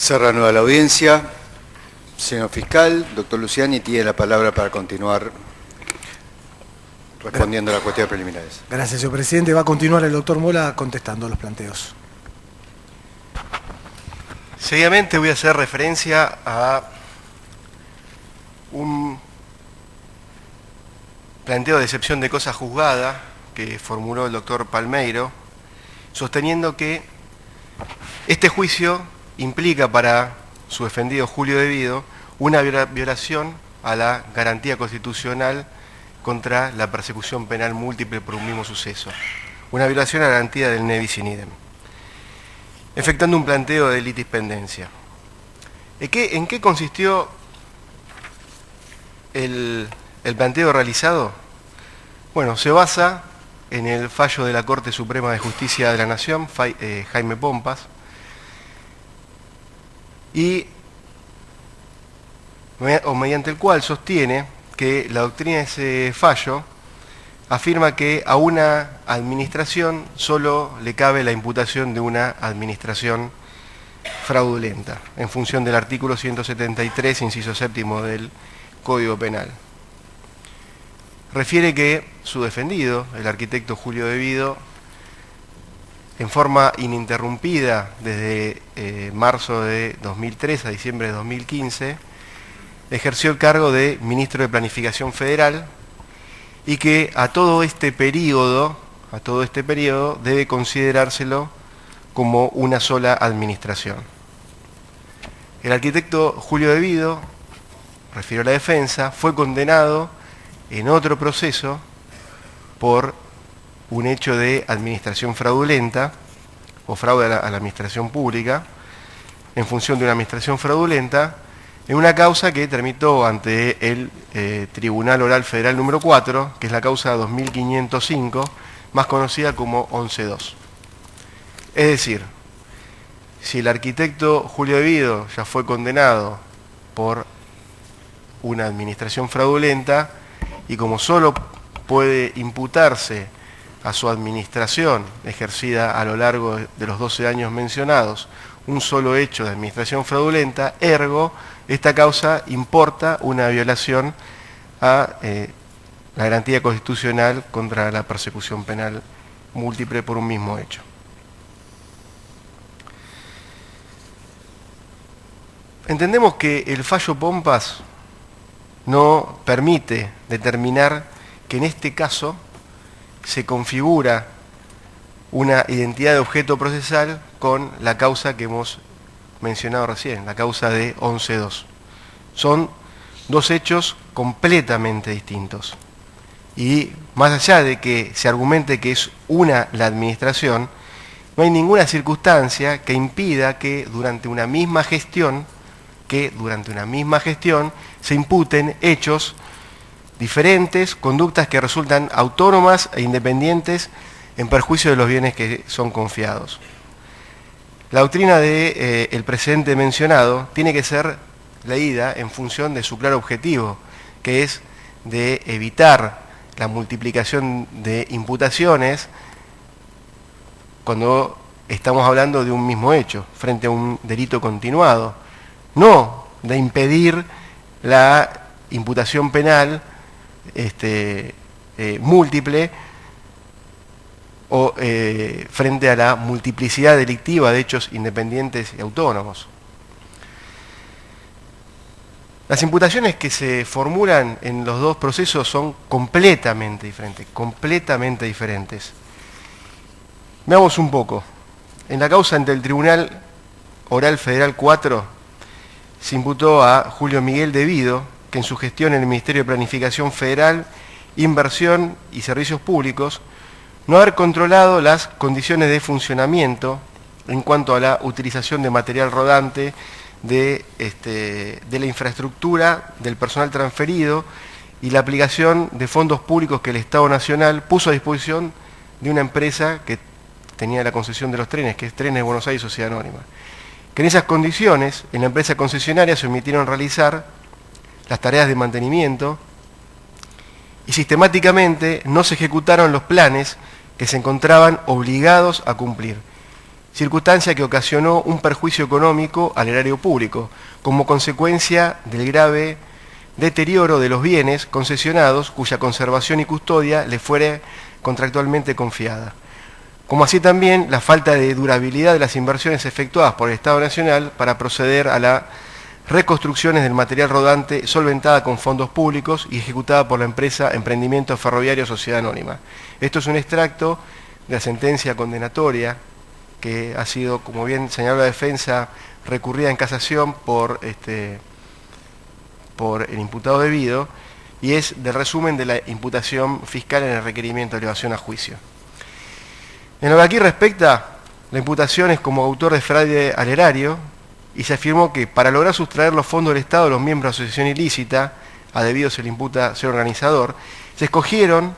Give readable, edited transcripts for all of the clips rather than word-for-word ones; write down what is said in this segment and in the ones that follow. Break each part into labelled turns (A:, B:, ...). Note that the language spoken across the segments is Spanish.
A: Se reanuda la audiencia. Señor fiscal, doctor Luciani, tiene la palabra para continuar respondiendo a las cuestiones preliminares.
B: Gracias, señor presidente. Va a continuar el doctor Mola contestando los planteos.
C: Seguidamente voy a hacer referencia a un planteo de excepción de cosa juzgada que formuló el doctor Palmeiro, sosteniendo que este juicio implica para su defendido Julio De Vido una violación a la garantía constitucional contra la persecución penal múltiple por un mismo suceso, una violación a la garantía del ne bis in idem, efectuando un planteo de litis pendencia. ¿En qué consistió el planteo realizado? Bueno, se basa en el fallo de la Corte Suprema de Justicia de la Nación, Jaime Pompas, o mediante el cual sostiene que la doctrina de ese fallo afirma que a una administración solo le cabe la imputación de una administración fraudulenta, en función del artículo 173, inciso séptimo del Código Penal. Refiere que su defendido, el arquitecto Julio De Vido, en forma ininterrumpida desde marzo de 2003 a diciembre de 2015, ejerció el cargo de ministro de Planificación Federal y que a todo este periodo debe considerárselo como una sola administración. El arquitecto Julio De Vido, refirió a la defensa, fue condenado en otro proceso por un hecho de administración fraudulenta o fraude a la administración pública, en función de una administración fraudulenta, en una causa que tramitó ante el Tribunal Oral Federal número 4, que es la causa 2505, más conocida como 11-2. Es decir, si el arquitecto Julio De Vido ya fue condenado por una administración fraudulenta, y como solo puede imputarse a su administración ejercida a lo largo de los 12 años mencionados un solo hecho de administración fraudulenta, ergo, esta causa importa una violación a la garantía constitucional contra la persecución penal múltiple por un mismo hecho. Entendemos que el fallo Pompas no permite determinar que en este caso se configura una identidad de objeto procesal con la causa que hemos mencionado recién, la causa de 11-2. Son dos hechos completamente distintos. Y más allá de que se argumente que es una la administración, no hay ninguna circunstancia que impida que durante una misma gestión se imputen hechos diferentes, conductas que resultan autónomas e independientes en perjuicio de los bienes que son confiados. La doctrina del precedente mencionado tiene que ser leída en función de su claro objetivo, que es de evitar la multiplicación de imputaciones cuando estamos hablando de un mismo hecho, frente a un delito continuado, no de impedir la imputación penal múltiple o frente a la multiplicidad delictiva de hechos independientes y autónomos. Las imputaciones que se formulan en los dos procesos son completamente diferentes. Veamos un poco. En la causa ante el Tribunal Oral Federal 4 se imputó a Julio Miguel De Vido, que en su gestión en el Ministerio de Planificación Federal, Inversión y Servicios Públicos, no haber controlado las condiciones de funcionamiento en cuanto a la utilización de material rodante, de la infraestructura, del personal transferido y la aplicación de fondos públicos que el Estado Nacional puso a disposición de una empresa que tenía la concesión de los trenes, que es Trenes Buenos Aires Sociedad Anónima. Que en esas condiciones, en la empresa concesionaria se omitieron realizar las tareas de mantenimiento y sistemáticamente no se ejecutaron los planes que se encontraban obligados a cumplir. circunstancia que ocasionó un perjuicio económico al erario público, como consecuencia del grave deterioro de los bienes concesionados cuya conservación y custodia le fuere contractualmente confiada, como así también la falta de durabilidad de las inversiones efectuadas por el Estado Nacional para proceder a las reconstrucciones del material rodante solventada con fondos públicos y ejecutada por la empresa Emprendimiento Ferroviario Sociedad Anónima. Esto es un extracto de la sentencia condenatoria que ha sido, como bien señaló la defensa, recurrida en casación por el imputado debido, y es del resumen de la imputación fiscal en el requerimiento de elevación a juicio. En lo que aquí respecta, la imputación es como autor de fraude al erario, y se afirmó que para lograr sustraer los fondos del Estado a los miembros de asociación ilícita, a debido se le imputa ser organizador, se escogieron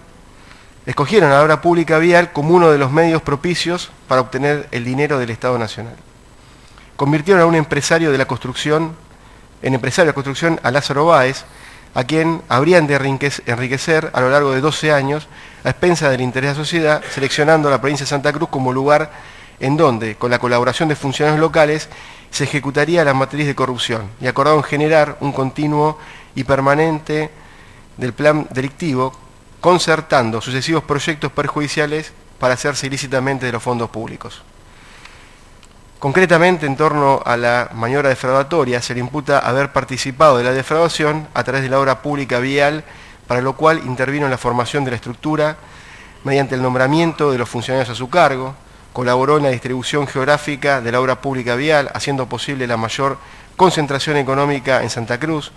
C: a la obra pública vial como uno de los medios propicios para obtener el dinero del Estado Nacional. Convirtieron a un empresario de la construcción, a Lázaro Báez, a quien habrían de enriquecer a lo largo de 12 años a expensas del interés de la sociedad, seleccionando a la provincia de Santa Cruz como lugar en donde, con la colaboración de funcionarios locales, se ejecutaría la matriz de corrupción, y acordaron generar un continuo y permanente del plan delictivo, concertando sucesivos proyectos perjudiciales para hacerse ilícitamente de los fondos públicos. Concretamente, en torno a la maniobra defraudatoria, se le imputa haber participado de la defraudación a través de la obra pública vial, para lo cual intervino en la formación de la estructura mediante el nombramiento de los funcionarios a su cargo, colaboró en la distribución geográfica de la obra pública vial, haciendo posible la mayor concentración económica en Santa Cruz,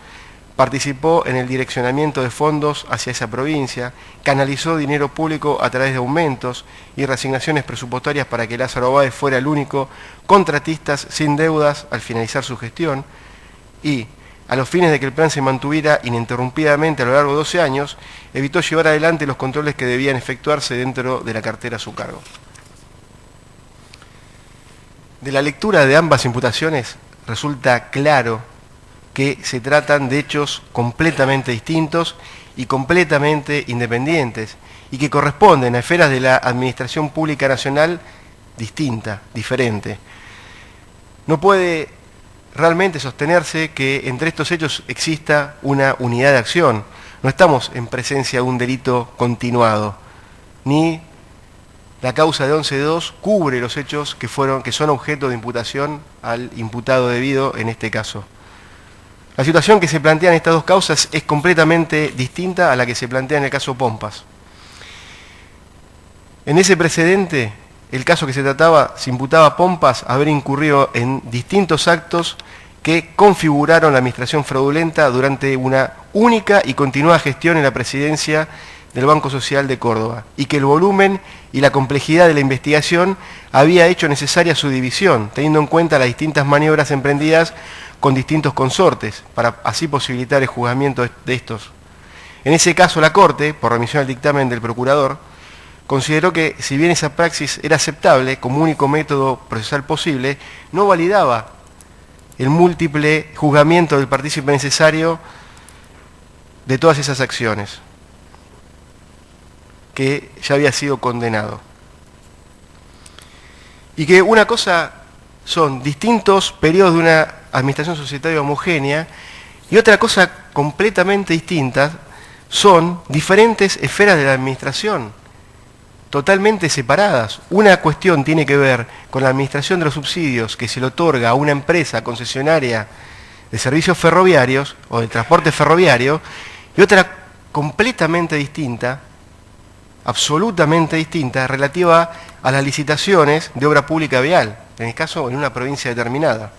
C: participó en el direccionamiento de fondos hacia esa provincia, canalizó dinero público a través de aumentos y reasignaciones presupuestarias para que Lázaro Báez fuera el único contratista sin deudas al finalizar su gestión, y, a los fines de que el plan se mantuviera ininterrumpidamente a lo largo de 12 años, evitó llevar adelante los controles que debían efectuarse dentro de la cartera a su cargo. De la lectura de ambas imputaciones resulta claro que se tratan de hechos completamente distintos y completamente independientes, y que corresponden a esferas de la Administración Pública Nacional distinta, diferente. No puede realmente sostenerse que entre estos hechos exista una unidad de acción. No estamos en presencia de un delito continuado, ni la causa de 11.2 cubre los hechos que son objeto de imputación al imputado debido en este caso. La situación que se plantea en estas dos causas es completamente distinta a la que se plantea en el caso Pompas. En ese precedente, el caso que se trataba, se imputaba a Pompas haber incurrido en distintos actos que configuraron la administración fraudulenta durante una única y continuada gestión en la presidencia del Banco Social de Córdoba, y que el volumen y la complejidad de la investigación había hecho necesaria su división, teniendo en cuenta las distintas maniobras emprendidas con distintos consortes, para así posibilitar el juzgamiento de estos. En ese caso, la Corte, por remisión al dictamen del Procurador, consideró que, si bien esa praxis era aceptable como único método procesal posible, no validaba el múltiple juzgamiento del partícipe necesario de todas esas acciones, que ya había sido condenado. Y que una cosa son distintos periodos de una administración societaria homogénea, y otra cosa completamente distinta son diferentes esferas de la administración, totalmente separadas. Una cuestión tiene que ver con la administración de los subsidios que se le otorga a una empresa concesionaria de servicios ferroviarios o de transporte ferroviario, y otra completamente distinta, absolutamente distinta, relativa a las licitaciones de obra pública vial, en el caso en una provincia determinada.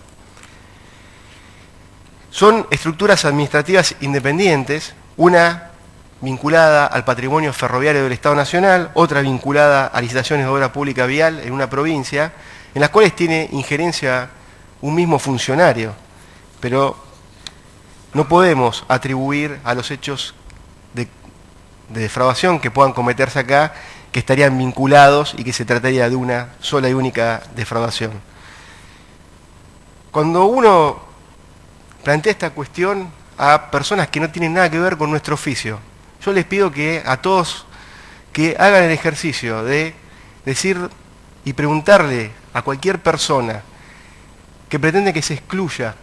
C: Son estructuras administrativas independientes, una vinculada al patrimonio ferroviario del Estado Nacional, otra vinculada a licitaciones de obra pública vial en una provincia, en las cuales tiene injerencia un mismo funcionario, pero no podemos atribuir a los hechos de defraudación que puedan cometerse acá, que estarían vinculados y que se trataría de una sola y única defraudación. Cuando uno plantea esta cuestión a personas que no tienen nada que ver con nuestro oficio, yo les pido que a todos que hagan el ejercicio de decir y preguntarle a cualquier persona que pretende que se excluya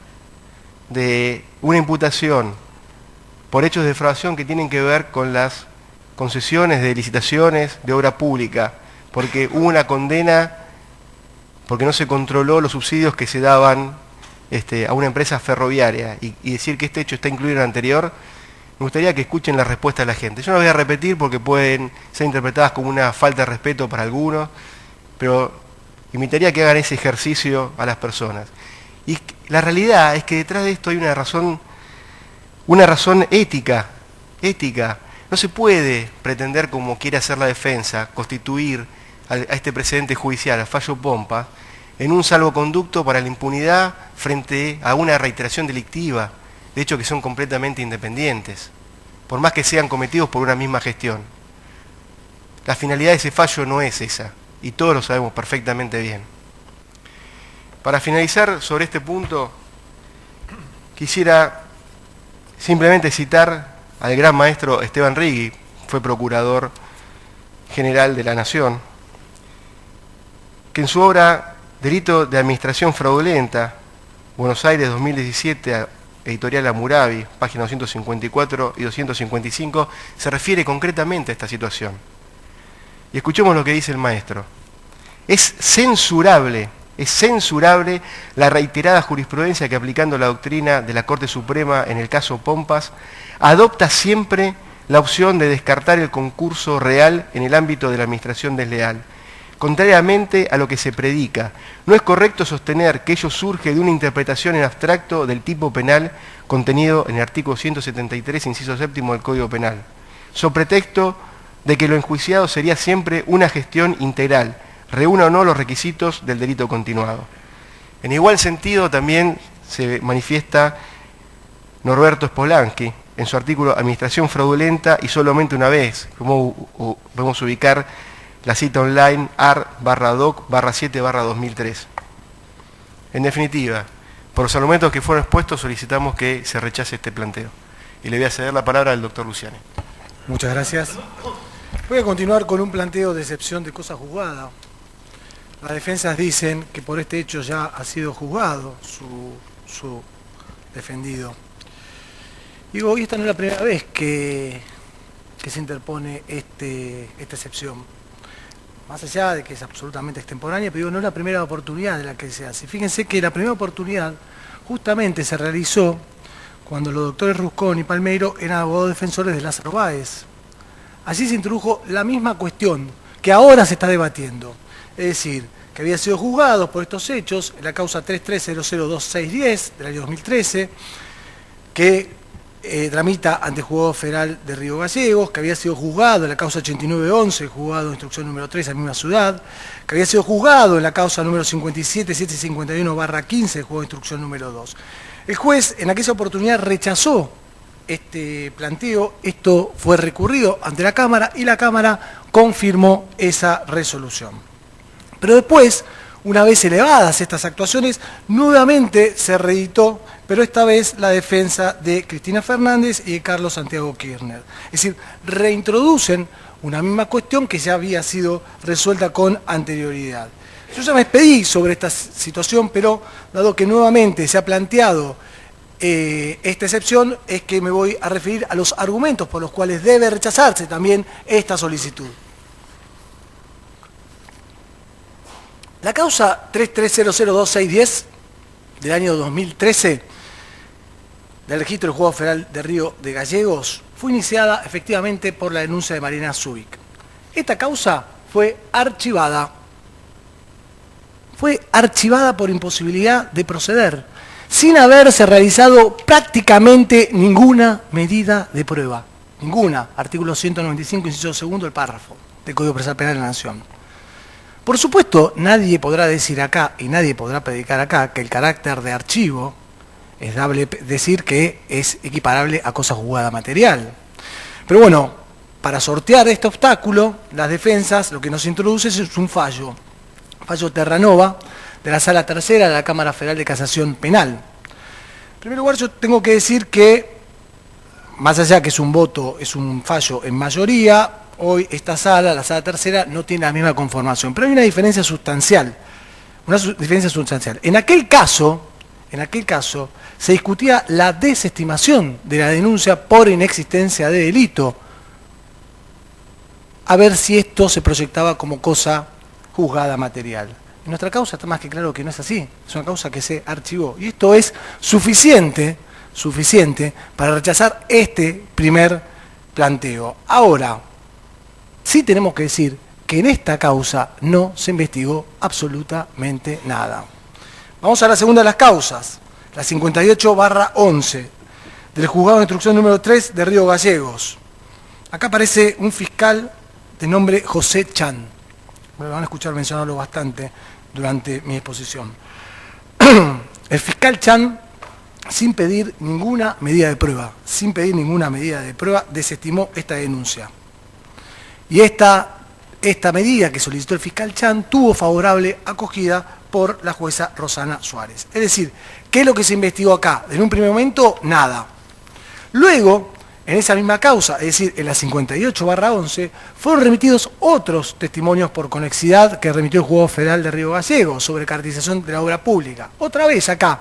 C: de una imputación por hechos de defraudación que tienen que ver con las concesiones de licitaciones de obra pública, porque hubo una condena, porque no se controló los subsidios que se daban a una empresa ferroviaria, y decir que este hecho está incluido en el anterior, me gustaría que escuchen la respuesta de la gente. Yo no voy a repetir porque pueden ser interpretadas como una falta de respeto para algunos, pero invitaría a que hagan ese ejercicio a las personas. Y la realidad es que detrás de esto hay una razón ética. No se puede pretender, como quiere hacer la defensa, constituir a este precedente judicial, al fallo Pompa, en un salvoconducto para la impunidad frente a una reiteración delictiva, de hecho que son completamente independientes, por más que sean cometidos por una misma gestión. La finalidad de ese fallo no es esa, y todos lo sabemos perfectamente bien. Para finalizar sobre este punto, quisiera simplemente citar al gran maestro Esteban Rigui, fue procurador general de la Nación, que en su obra Delito de Administración Fraudulenta, Buenos Aires 2017, editorial Hammurabi, páginas 254 y 255, se refiere concretamente a esta situación. Y escuchemos lo que dice el maestro. Es censurable la reiterada jurisprudencia que, aplicando la doctrina de la Corte Suprema en el caso Pompas, adopta siempre la opción de descartar el concurso real en el ámbito de la administración desleal. Contrariamente a lo que se predica, no es correcto sostener que ello surge de una interpretación en abstracto del tipo penal contenido en el artículo 173, inciso séptimo del Código Penal, sobre pretexto de que lo enjuiciado sería siempre una gestión integral, reúna o no los requisitos del delito continuado. En igual sentido también se manifiesta Norberto Spolansky en su artículo Administración fraudulenta y solamente una vez. Podemos ubicar la cita online AR/doc/7/2003. En definitiva, por los argumentos que fueron expuestos, solicitamos que se rechace este planteo. Y le voy a ceder la palabra al doctor Luciani.
B: Muchas gracias. Voy a continuar con un planteo de excepción de cosa juzgada. Las defensas dicen que por este hecho ya ha sido juzgado su defendido. Digo, hoy esta no es la primera vez que se interpone esta excepción. Más allá de que es absolutamente extemporánea, pero digo, no es la primera oportunidad de la que se hace. Fíjense que la primera oportunidad justamente se realizó cuando los doctores Ruscón y Palmeiro eran abogados defensores de Lázaro Báez. Allí se introdujo la misma cuestión que ahora se está debatiendo. Es decir, que había sido juzgado por estos hechos en la causa 33002610 del año 2013, que tramita ante el Juzgado Federal de Río Gallegos, que había sido juzgado en la causa 8911, juzgado de instrucción número 3 en la misma ciudad, que había sido juzgado en la causa número 57751/15, juzgado de instrucción número 2. El juez en aquella oportunidad rechazó este planteo, esto fue recurrido ante la Cámara y la Cámara confirmó esa resolución. Pero después, una vez elevadas estas actuaciones, nuevamente se reeditó, pero esta vez la defensa de Cristina Fernández y de Carlos Santiago Kirchner. Es decir, reintroducen una misma cuestión que ya había sido resuelta con anterioridad. Yo ya me expedí sobre esta situación, pero dado que nuevamente se ha planteado esta excepción, es que me voy a referir a los argumentos por los cuales debe rechazarse también esta solicitud. La causa 33002610 del año 2013 del registro del Juzgado Federal de Río de Gallegos fue iniciada efectivamente por la denuncia de Mariana Zubik. Esta causa fue archivada por imposibilidad de proceder, sin haberse realizado prácticamente ninguna medida de prueba. Ninguna. Artículo 195, inciso segundo, el párrafo del Código Procesal Penal de la Nación. Por supuesto, nadie podrá decir acá, y nadie podrá predicar acá, que el carácter de archivo es dable decir que es equiparable a cosa juzgada material. Pero bueno, para sortear este obstáculo, las defensas lo que nos introduce es un fallo Terranova, de la Sala Tercera de la Cámara Federal de Casación Penal. En primer lugar, yo tengo que decir que, más allá que es un fallo en mayoría, hoy esta sala, la Sala Tercera, no tiene la misma conformación. Pero hay una diferencia sustancial. una diferencia sustancial. En aquel caso, se discutía la desestimación de la denuncia por inexistencia de delito, a ver si esto se proyectaba como cosa juzgada material. En nuestra causa está más que claro que no es así, es una causa que se archivó. Y esto es suficiente para rechazar este primer planteo. Ahora, sí tenemos que decir que en esta causa no se investigó absolutamente nada. Vamos a la segunda de las causas, la 58/11, del juzgado de instrucción número 3 de Río Gallegos. Acá aparece un fiscal de nombre José Chan. Me van a escuchar mencionarlo bastante durante mi exposición. El fiscal Chan, sin pedir ninguna medida de prueba, desestimó esta denuncia. Y esta medida que solicitó el fiscal Chan tuvo favorable acogida por la jueza Rosana Suárez. Es decir, ¿qué es lo que se investigó acá? En un primer momento, nada. Luego, en esa misma causa, es decir, en la 58/11, fueron remitidos otros testimonios por conexidad que remitió el Juzgado Federal de Río Gallegos sobre caracterización de la obra pública. Otra vez acá,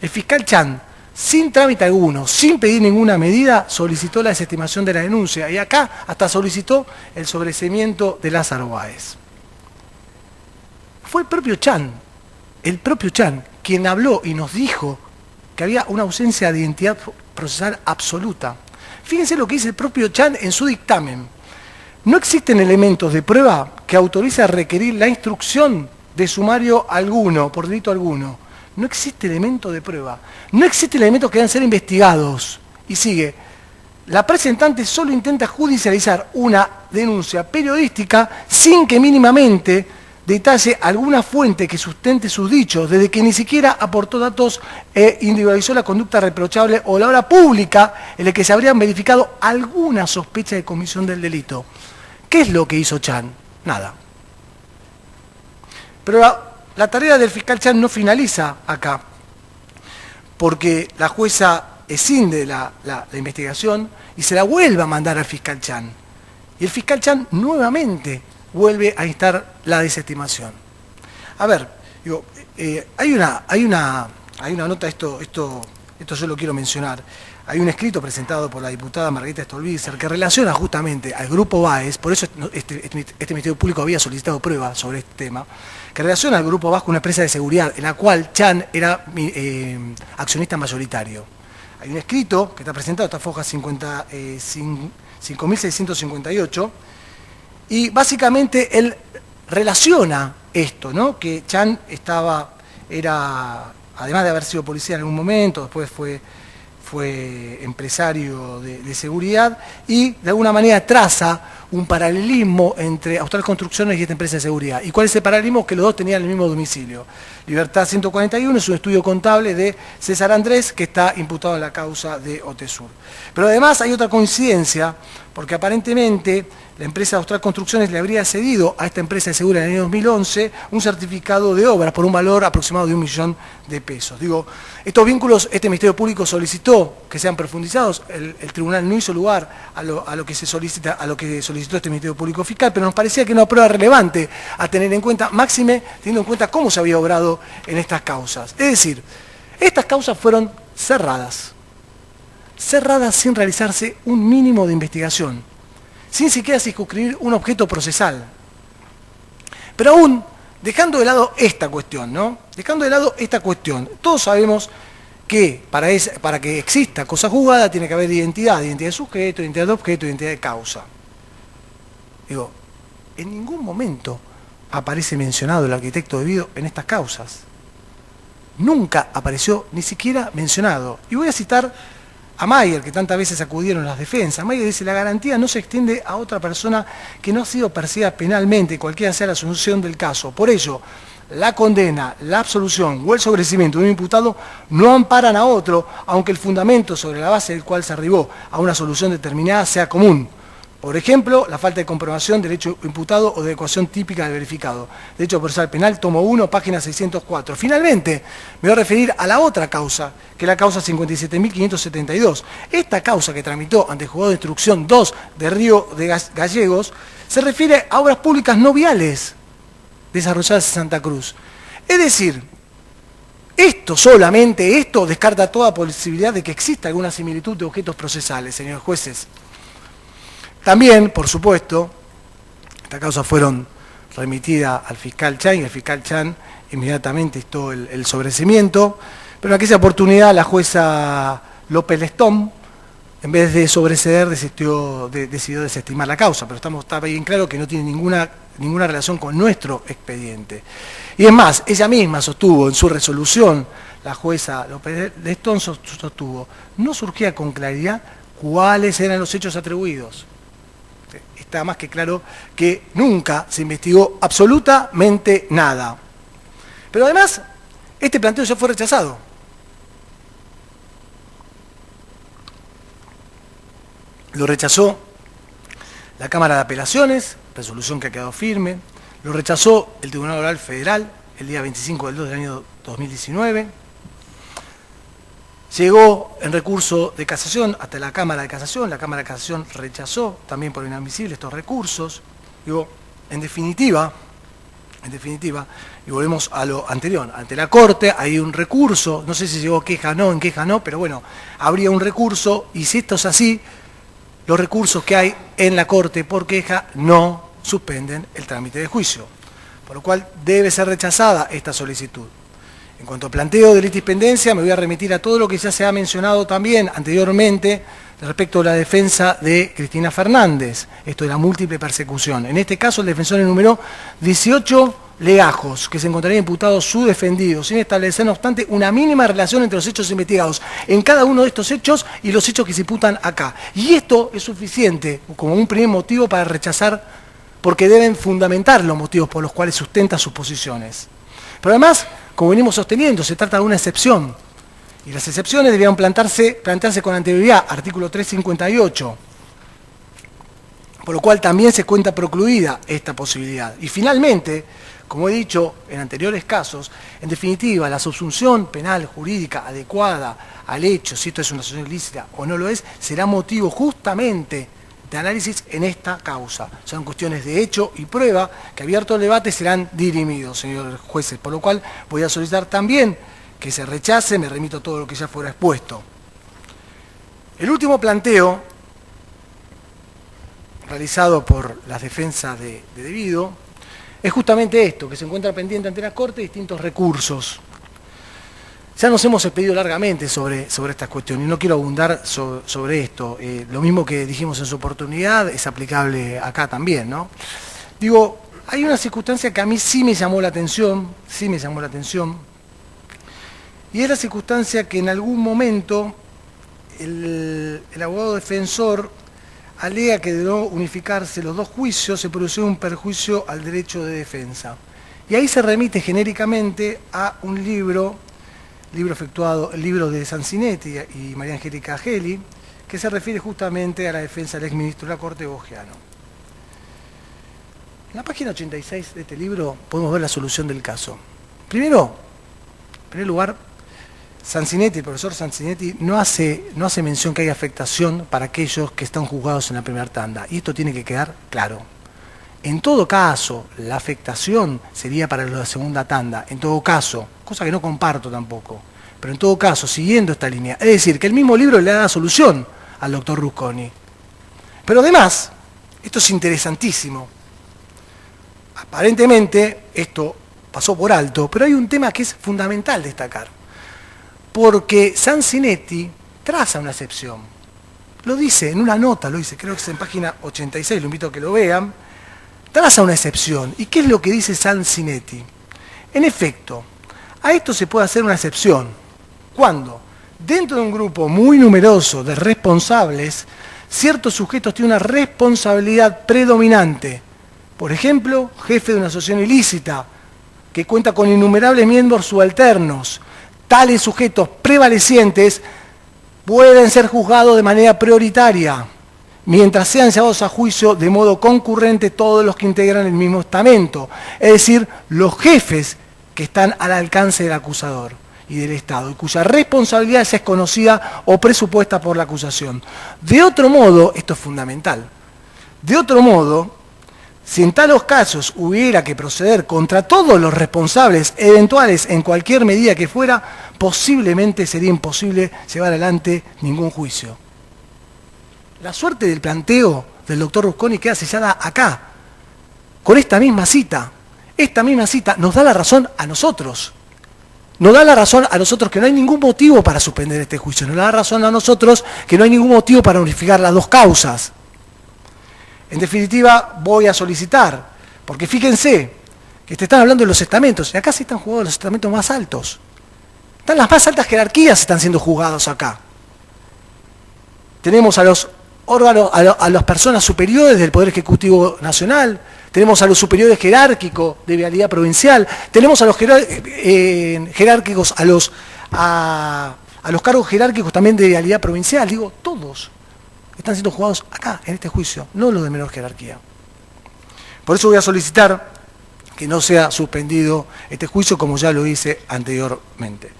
B: el fiscal Chan, sin trámite alguno, sin pedir ninguna medida, solicitó la desestimación de la denuncia y acá hasta solicitó el sobreseimiento de Lázaro Báez. Fue el propio Chan, quien habló y nos dijo que había una ausencia de identidad procesal absoluta. Fíjense lo que dice el propio Chan en su dictamen. No existen elementos de prueba que autoricen a requerir la instrucción de sumario alguno, por delito alguno. No existe elemento de prueba. No existen elementos que deban ser investigados. Y sigue. La presentante solo intenta judicializar una denuncia periodística sin que mínimamente detalle alguna fuente que sustente sus dichos, desde que ni siquiera aportó datos e individualizó la conducta reprochable o la obra pública en la que se habrían verificado alguna sospecha de comisión del delito. ¿Qué es lo que hizo Chan? Nada. Pero la tarea del fiscal Chan no finaliza acá, porque la jueza escinde la investigación y se la vuelve a mandar al fiscal Chan. Y el fiscal Chan nuevamente vuelve a instar la desestimación. A ver, digo, hay una nota, esto yo lo quiero mencionar. Hay un escrito presentado por la diputada Margarita Stolbizer que relaciona justamente al Grupo Báez, por eso este Ministerio Público había solicitado pruebas sobre este tema, que relaciona al Grupo Báez con una empresa de seguridad en la cual Chan era accionista mayoritario. Hay un escrito que está presentado, esta foja 5.658, y básicamente él relaciona esto, ¿no? Que Chan era, además de haber sido policía en algún momento, después fue empresario de seguridad y de alguna manera traza un paralelismo entre Austral Construcciones y esta empresa de seguridad. ¿Y cuál es el paralelismo? Que los dos tenían el mismo domicilio. Libertad 141 es un estudio contable de César Andrés que está imputado en la causa de Otesur. Pero además hay otra coincidencia, porque aparentemente la empresa Austral Construcciones le habría cedido a esta empresa de seguridad en el año 2011 un certificado de obras por un valor aproximado de $1.000.000. Digo, estos vínculos, este Ministerio Público solicitó que sean profundizados, el tribunal no hizo lugar a lo que solicitó este Ministerio Público Fiscal, pero nos parecía que era una prueba relevante a tener en cuenta, máxime teniendo en cuenta cómo se había obrado en estas causas. Es decir, estas causas fueron cerradas sin realizarse un mínimo de investigación, sin siquiera circunscribir un objeto procesal. Pero aún, dejando de lado esta cuestión, todos sabemos que para que exista cosa juzgada tiene que haber identidad de sujeto, identidad de objeto, identidad de causa. Digo, en ningún momento aparece mencionado el arquitecto debido en estas causas. Nunca apareció ni siquiera mencionado. Y voy a citar a Mayer, que tantas veces acudieron las defensas. Mayer dice: la garantía no se extiende a otra persona que no ha sido perseguida penalmente, cualquiera sea la solución del caso. Por ello, la condena, la absolución o el sobreseimiento de un imputado no amparan a otro, aunque el fundamento sobre la base del cual se arribó a una solución determinada sea común. Por ejemplo, la falta de comprobación del hecho imputado o de ecuación típica del verificado. Derecho procesal penal, tomo 1, página 604. Finalmente, me voy a referir a la otra causa, que es la causa 57.572. Esta causa que tramitó ante el Juzgado de Instrucción 2 de Río de Gallegos se refiere a obras públicas no viales desarrolladas en Santa Cruz. Es decir, solamente esto descarta toda posibilidad de que exista alguna similitud de objetos procesales, señores jueces. También, por supuesto, estas causas fueron remitidas al fiscal Chan, y el fiscal Chan inmediatamente dictó el sobreseimiento, pero en aquella oportunidad la jueza López Lestón, en vez de sobreseer, decidió desestimar la causa, pero está bien claro que no tiene ninguna relación con nuestro expediente. Y es más, ella misma sostuvo en su resolución, la jueza López Lestón sostuvo, no surgía con claridad cuáles eran los hechos atribuidos. Está más que claro que nunca se investigó absolutamente nada. Pero además, este planteo ya fue rechazado. Lo rechazó la Cámara de Apelaciones, resolución que ha quedado firme. Lo rechazó el Tribunal Oral Federal el día 25 del 2 del año 2019. Llegó en recurso de casación hasta la Cámara de Casación. La Cámara de Casación rechazó también por inadmisible estos recursos. Digo, en definitiva, y volvemos a lo anterior, ante la Corte hay un recurso, no sé si llegó queja no, en queja no, pero bueno, habría un recurso, y si esto es así, los recursos que hay en la Corte por queja no suspenden el trámite de juicio, por lo cual debe ser rechazada esta solicitud. En cuanto al planteo de litispendencia, me voy a remitir a todo lo que ya se ha mencionado también anteriormente respecto a la defensa de Cristina Fernández, esto de la múltiple persecución. En este caso, el defensor enumeró 18 legajos que se encontrarían imputados su defendido, sin establecer, no obstante, una mínima relación entre los hechos investigados en cada uno de estos hechos y los hechos que se imputan acá. Y esto es suficiente como un primer motivo para rechazar, porque deben fundamentar los motivos por los cuales sustenta sus posiciones. Pero además, como venimos sosteniendo, se trata de una excepción. Y las excepciones debían plantearse con anterioridad, artículo 358. Por lo cual también se cuenta procluida esta posibilidad. Y finalmente, como he dicho en anteriores casos, en definitiva, la subsunción penal jurídica adecuada al hecho, si esto es una asociación ilícita o no lo es, será motivo justamente de análisis en esta causa. Son cuestiones de hecho y prueba que, abierto el debate, serán dirimidos, señores jueces, por lo cual voy a solicitar también que se rechace, me remito a todo lo que ya fuera expuesto. El último planteo, realizado por las defensas de debido, es justamente esto, que se encuentra pendiente ante la Corte distintos recursos. Ya nos hemos expedido largamente sobre esta cuestión y no quiero abundar sobre esto. Lo mismo que dijimos en su oportunidad es aplicable acá también, ¿no? Digo, hay una circunstancia que a mí sí me llamó la atención, y es la circunstancia que en algún momento el abogado defensor alega que de no unificarse los dos juicios se produció un perjuicio al derecho de defensa. Y ahí se remite genéricamente a un libro efectuado, el libro de Sansinetti y María Angélica Geli, que se refiere justamente a la defensa del exministro de la Corte, Bogiano. En la página 86 de este libro podemos ver la solución del caso. Primero, en primer lugar, Sansinetti, el profesor Sansinetti, no hace mención que haya afectación para aquellos que están juzgados en la primera tanda, y esto tiene que quedar claro. En todo caso, la afectación sería para la segunda tanda, en todo caso, cosa que no comparto tampoco, pero en todo caso, siguiendo esta línea, es decir, que el mismo libro le da la solución al doctor Rusconi. Pero además, esto es interesantísimo, aparentemente esto pasó por alto, pero hay un tema que es fundamental destacar, porque Sansinetti traza una excepción, lo dice en una nota, lo dice, creo que es en página 86, lo invito a que lo vean, traza una excepción. ¿Y qué es lo que dice Sansinetti? En efecto, a esto se puede hacer una excepción cuando, dentro de un grupo muy numeroso de responsables, ciertos sujetos tienen una responsabilidad predominante. Por ejemplo, jefe de una asociación ilícita, que cuenta con innumerables miembros subalternos. Tales sujetos prevalecientes pueden ser juzgados de manera prioritaria, mientras sean llevados a juicio de modo concurrente todos los que integran el mismo estamento, es decir, los jefes que están al alcance del acusador y del Estado, y cuya responsabilidad ya es conocida o presupuesta por la acusación. De otro modo, esto es fundamental, de otro modo, Si en talos casos hubiera que proceder contra todos los responsables eventuales en cualquier medida que fuera, posiblemente sería imposible llevar adelante ningún juicio. La suerte del planteo del doctor Rusconi queda sellada acá, con esta misma cita. Esta misma cita nos da la razón a nosotros. Nos da la razón a nosotros que no hay ningún motivo para suspender este juicio. Nos da la razón a nosotros que no hay ningún motivo para unificar las dos causas. En definitiva, voy a solicitar, porque fíjense que te están hablando de los estamentos, y acá se están jugando los estamentos más altos. Están las más altas jerarquías están siendo juzgados acá. Tenemos a los órganos, a las personas superiores del Poder Ejecutivo Nacional, tenemos a los superiores jerárquicos de vialidad provincial, tenemos a los jerárquicos, a los cargos jerárquicos también de vialidad provincial, digo, todos están siendo juzgados acá, en este juicio, no los de menor jerarquía. Por eso voy a solicitar que no sea suspendido este juicio, como ya lo hice anteriormente.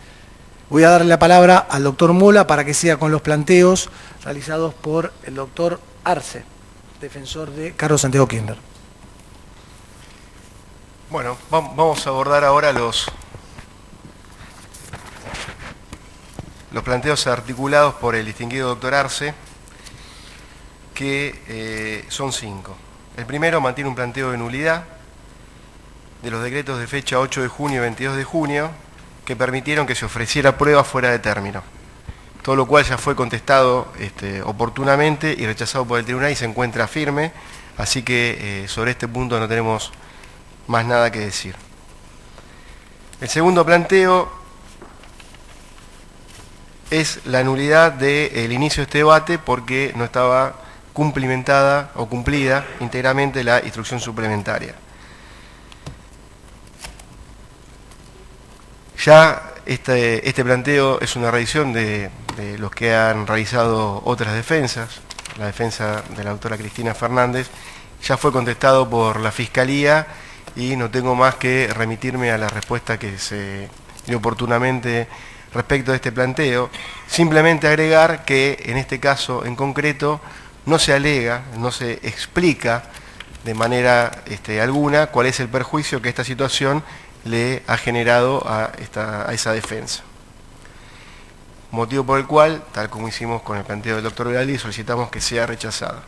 B: Voy a darle la palabra al doctor Mola para que siga con los planteos realizados por el doctor Arce, defensor de Carlos Santiago Kirchner.
C: Bueno, vamos a abordar ahora los planteos articulados por el distinguido doctor Arce, que son 5. El primero mantiene un planteo de nulidad de los decretos de fecha 8 de junio y 22 de junio que permitieron que se ofreciera prueba fuera de término, todo lo cual ya fue contestado oportunamente y rechazado por el tribunal y se encuentra firme, así que sobre este punto no tenemos más nada que decir. El segundo planteo es la nulidad del inicio de este debate porque no estaba cumplimentada o cumplida íntegramente la instrucción suplementaria. Ya este planteo es una revisión de los que han realizado otras defensas. La defensa de la doctora Cristina Fernández ya fue contestado por la Fiscalía y no tengo más que remitirme a la respuesta que se dio oportunamente respecto de este planteo. Simplemente agregar que en este caso en concreto no se alega, no se explica de manera alguna cuál es el perjuicio que esta situación le ha generado a esa defensa. Motivo por el cual, tal como hicimos con el planteo del doctor Veraldi, solicitamos que sea rechazada.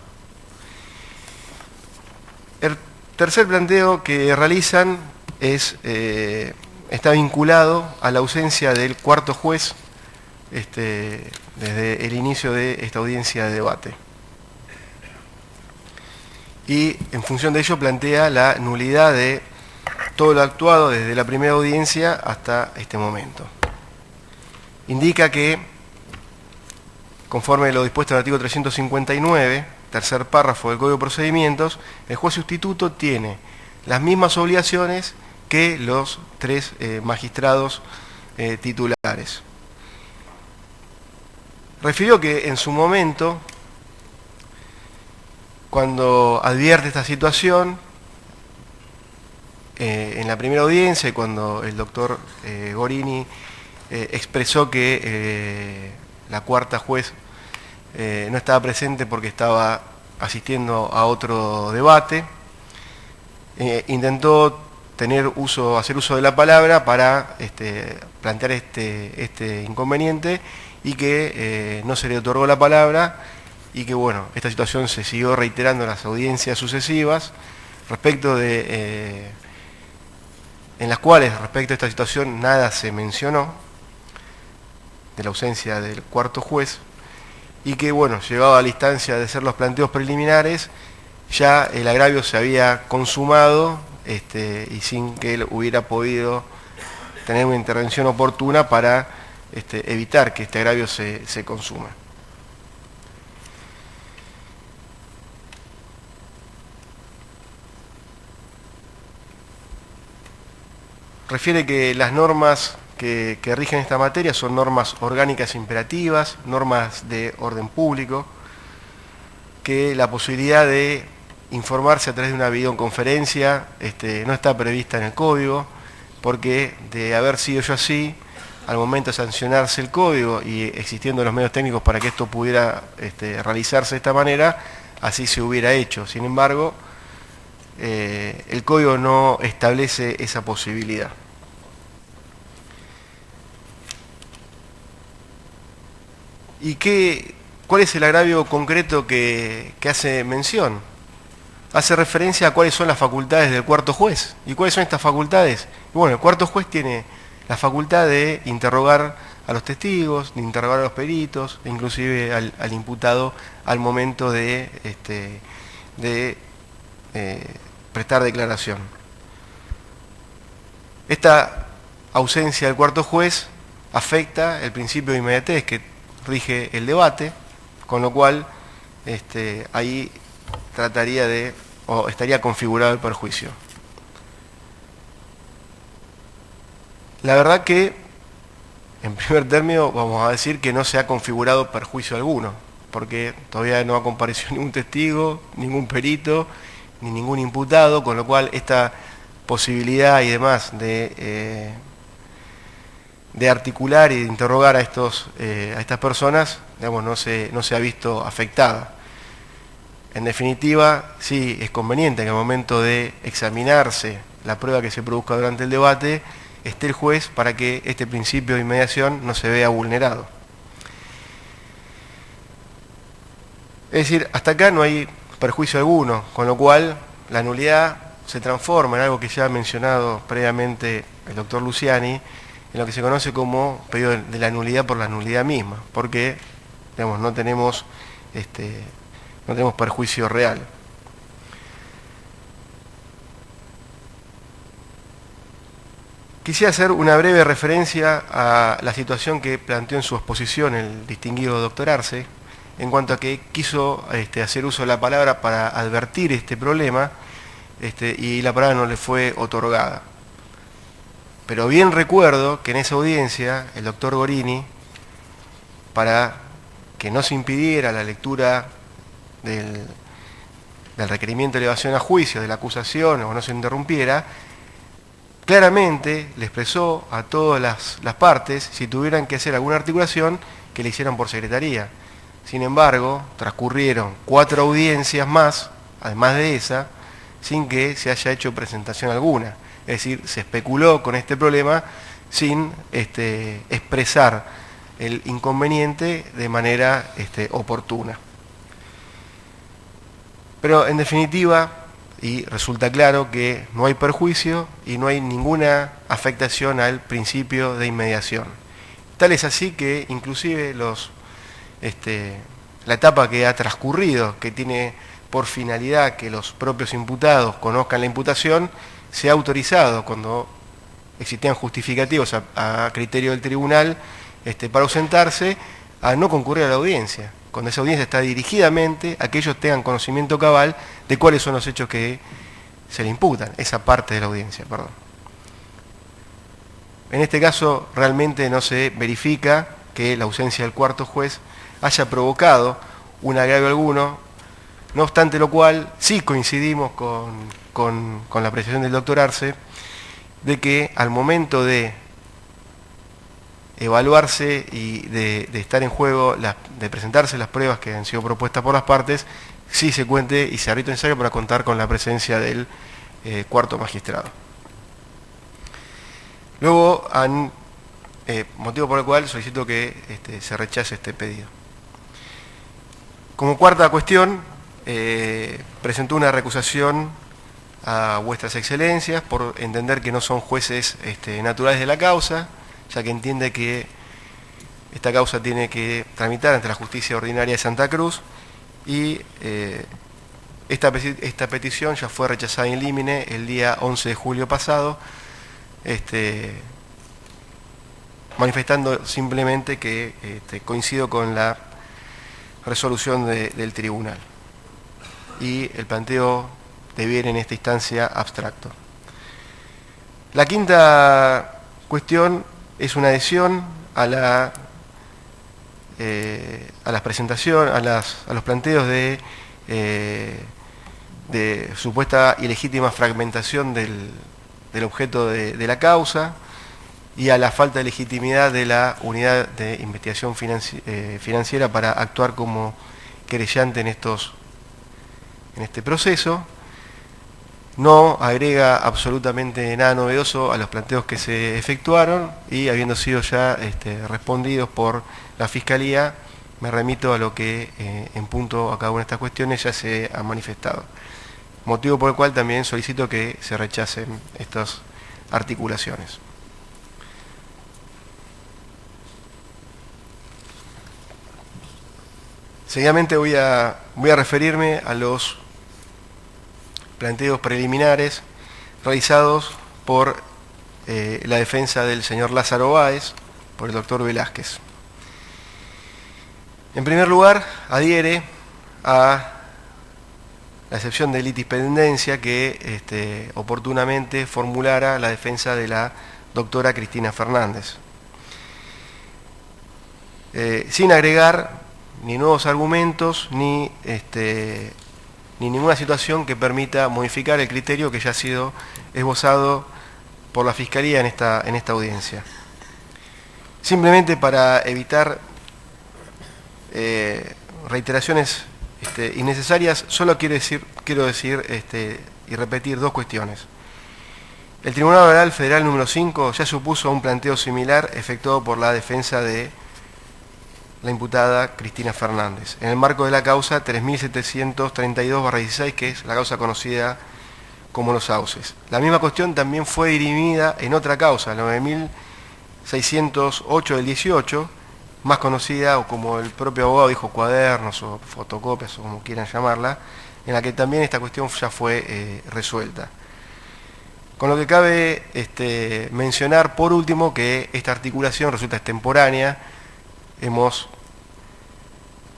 C: El tercer planteo que realizan está vinculado a la ausencia del cuarto juez desde el inicio de esta audiencia de debate. Y en función de ello plantea la nulidad de todo lo actuado desde la primera audiencia hasta este momento. Indica que, conforme a lo dispuesto en el artículo 359, tercer párrafo del Código de Procedimientos, el juez sustituto tiene las mismas obligaciones que los 3 magistrados titulares. Refirió que en su momento, cuando advierte esta situación, en la primera audiencia y cuando el doctor Gorini expresó que la cuarta juez no estaba presente porque estaba asistiendo a otro debate, intentó hacer uso de la palabra para plantear este inconveniente y que no se le otorgó la palabra y que bueno, esta situación se siguió reiterando en las audiencias sucesivas respecto en las cuales respecto a esta situación nada se mencionó de la ausencia del cuarto juez y que bueno, llegado a la instancia de hacer los planteos preliminares, ya el agravio se había consumado y sin que él hubiera podido tener una intervención oportuna para evitar que este agravio se consuma. Refiere que las normas que rigen esta materia son normas orgánicas imperativas, normas de orden público, que la posibilidad de informarse a través de una videoconferencia no está prevista en el código, porque de haber sido yo así, al momento de sancionarse el código y existiendo los medios técnicos para que esto pudiera realizarse de esta manera, así se hubiera hecho. Sin embargo, el código no establece esa posibilidad. ¿Y cuál es el agravio concreto que hace mención? Hace referencia a cuáles son las facultades del cuarto juez. ¿Y cuáles son estas facultades? Bueno, el cuarto juez tiene la facultad de interrogar a los testigos, de interrogar a los peritos, e inclusive al imputado al momento de prestar declaración. Esta ausencia del cuarto juez afecta el principio de inmediatez que rige el debate, con lo cual ahí trataría o estaría configurado el perjuicio. La verdad que, en primer término, vamos a decir que no se ha configurado perjuicio alguno, porque todavía no ha comparecido ningún testigo, ningún perito, ni ningún imputado, con lo cual esta posibilidad y demás de articular y de interrogar a estas personas, digamos, no se ha visto afectada. En definitiva, sí es conveniente que al momento de examinarse la prueba que se produzca durante el debate, esté el juez para que este principio de inmediación no se vea vulnerado. Es decir, hasta acá no hay perjuicio alguno, con lo cual la nulidad se transforma en algo que ya ha mencionado previamente el doctor Luciani, en lo que se conoce como pedido de la nulidad por la nulidad misma, porque, digamos, no tenemos perjuicio real. Quisiera hacer una breve referencia a la situación que planteó en su exposición el distinguido doctor Arce, en cuanto a que quiso hacer uso de la palabra para advertir este problema, y la palabra no le fue otorgada. Pero bien recuerdo que en esa audiencia el doctor Gorini, para que no se impidiera la lectura del requerimiento de elevación a juicio, de la acusación, o no se interrumpiera, claramente le expresó a todas las partes, si tuvieran que hacer alguna articulación, que le hicieran por secretaría. Sin embargo, transcurrieron 4 audiencias más, además de esa, sin que se haya hecho presentación alguna. Es decir, se especuló con este problema sin expresar el inconveniente de manera oportuna. Pero en definitiva, y resulta claro que no hay perjuicio y no hay ninguna afectación al principio de inmediación. Tal es así que inclusive la etapa que ha transcurrido, que tiene por finalidad que los propios imputados conozcan la imputación, se ha autorizado cuando existían justificativos a criterio del tribunal para ausentarse, a no concurrir a la audiencia, cuando esa audiencia está dirigidamente a que ellos tengan conocimiento cabal de cuáles son los hechos que se le imputan, esa parte de la audiencia, perdón. En este caso realmente no se verifica que la ausencia del cuarto juez haya provocado un agravio alguno, no obstante lo cual sí coincidimos con la apreciación del doctor Arce, de que al momento de evaluarse y de estar en juego, de presentarse las pruebas que han sido propuestas por las partes, sí se cuente y se arbitre necesario para contar con la presencia del cuarto magistrado. Luego, motivo por el cual solicito que se rechace este pedido. Como cuarta cuestión, presentó una recusación a vuestras excelencias por entender que no son jueces naturales de la causa, ya que entiende que esta causa tiene que tramitar ante la justicia ordinaria de Santa Cruz, y esta petición ya fue rechazada in limine el día 11 de julio pasado, manifestando simplemente que coincido con la resolución del tribunal y el planteo de bien en esta instancia abstracto. La quinta cuestión es una adhesión a las presentaciones, a los planteos de supuesta ilegítima fragmentación del objeto de la causa y a la falta de legitimidad de la unidad de investigación financiera para actuar como querellante en este proceso. no agrega absolutamente nada novedoso a los planteos que se efectuaron y habiendo sido ya respondidos por la Fiscalía, me remito a lo que en punto a cada una de estas cuestiones ya se ha manifestado. Motivo por el cual también solicito que se rechacen estas articulaciones. Seguidamente voy a referirme a los planteos preliminares realizados por la defensa del señor Lázaro Báez, por el doctor Velázquez. En primer lugar, adhiere a la excepción de litispendencia que oportunamente formulara la defensa de la doctora Cristina Fernández, sin agregar ni nuevos argumentos ni ninguna situación que permita modificar el criterio que ya ha sido esbozado por la Fiscalía en esta audiencia. Simplemente para evitar reiteraciones innecesarias, solo quiero decir y repetir dos cuestiones. El Tribunal Oral Federal número 5 ya supuso un planteo similar efectuado por la defensa de la imputada Cristina Fernández, en el marco de la causa 3732/16, que es la causa conocida como Los Sauces. La misma cuestión también fue dirimida en otra causa, 9608 del 18, más conocida, o como el propio abogado dijo, cuadernos o fotocopias, o como quieran llamarla, en la que también esta cuestión ya fue resuelta. Con lo que cabe mencionar, por último, que esta articulación resulta extemporánea. Hemos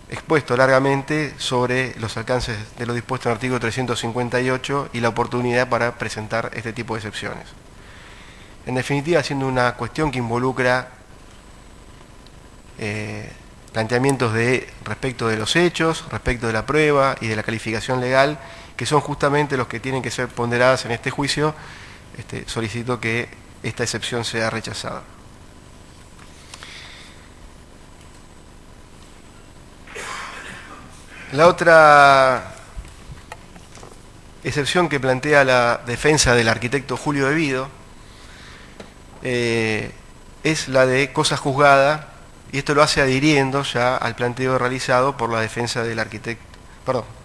C: expuesto largamente sobre los alcances de lo dispuesto en el artículo 358 y la oportunidad para presentar este tipo de excepciones. En definitiva, siendo una cuestión que involucra planteamientos respecto de los hechos, respecto de la prueba y de la calificación legal, que son justamente los que tienen que ser ponderadas en este juicio, solicito que esta excepción sea rechazada. La otra excepción que plantea la defensa del arquitecto Julio de Vido es la de cosa juzgada, y esto lo hace adhiriendo ya al planteo realizado por la defensa del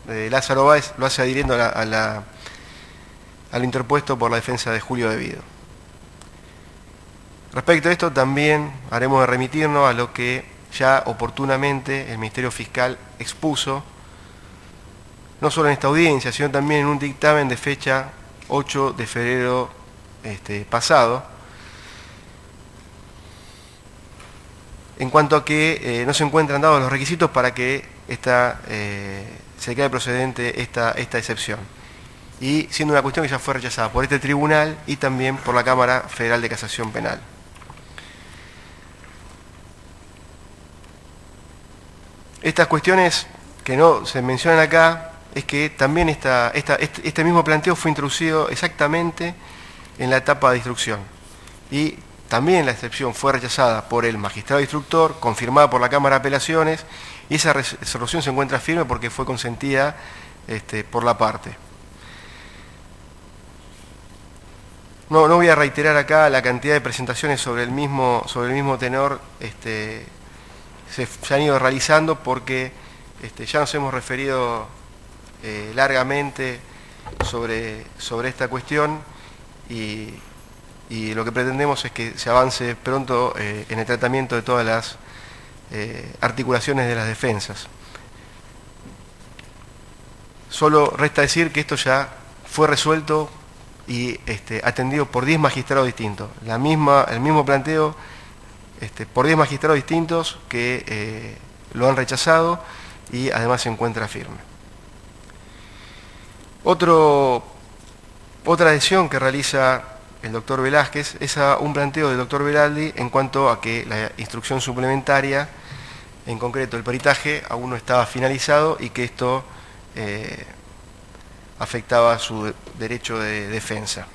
C: de Lázaro Báez, lo hace adhiriendo a lo interpuesto por la defensa de Julio de Vido. Respecto a esto también haremos de remitirnos a lo que ya oportunamente el Ministerio Fiscal expuso, no solo en esta audiencia, sino también en un dictamen de fecha 8 de febrero pasado, en cuanto a que no se encuentran dados los requisitos para que se quede procedente esta excepción, y siendo una cuestión que ya fue rechazada por este tribunal y también por la Cámara Federal de Casación Penal. Estas cuestiones que no se mencionan acá es que también este mismo planteo fue introducido exactamente en la etapa de instrucción, y también la excepción fue rechazada por el magistrado instructor, confirmada por la Cámara de Apelaciones, y esa resolución se encuentra firme porque fue consentida por la parte. No voy a reiterar acá la cantidad de presentaciones sobre el mismo tenor se han ido realizando, porque ya nos hemos referido largamente sobre esta cuestión, y lo que pretendemos es que se avance pronto en el tratamiento de todas las articulaciones de las defensas. Solo resta decir que esto ya fue resuelto y atendido por 10 magistrados distintos. El mismo planteo por 10 magistrados distintos que lo han rechazado, y además se encuentra firme. Otra adhesión que realiza el doctor Velázquez es a un planteo del doctor Veraldi en cuanto a que la instrucción suplementaria, en concreto el peritaje, aún no estaba finalizado y que esto afectaba su derecho de defensa.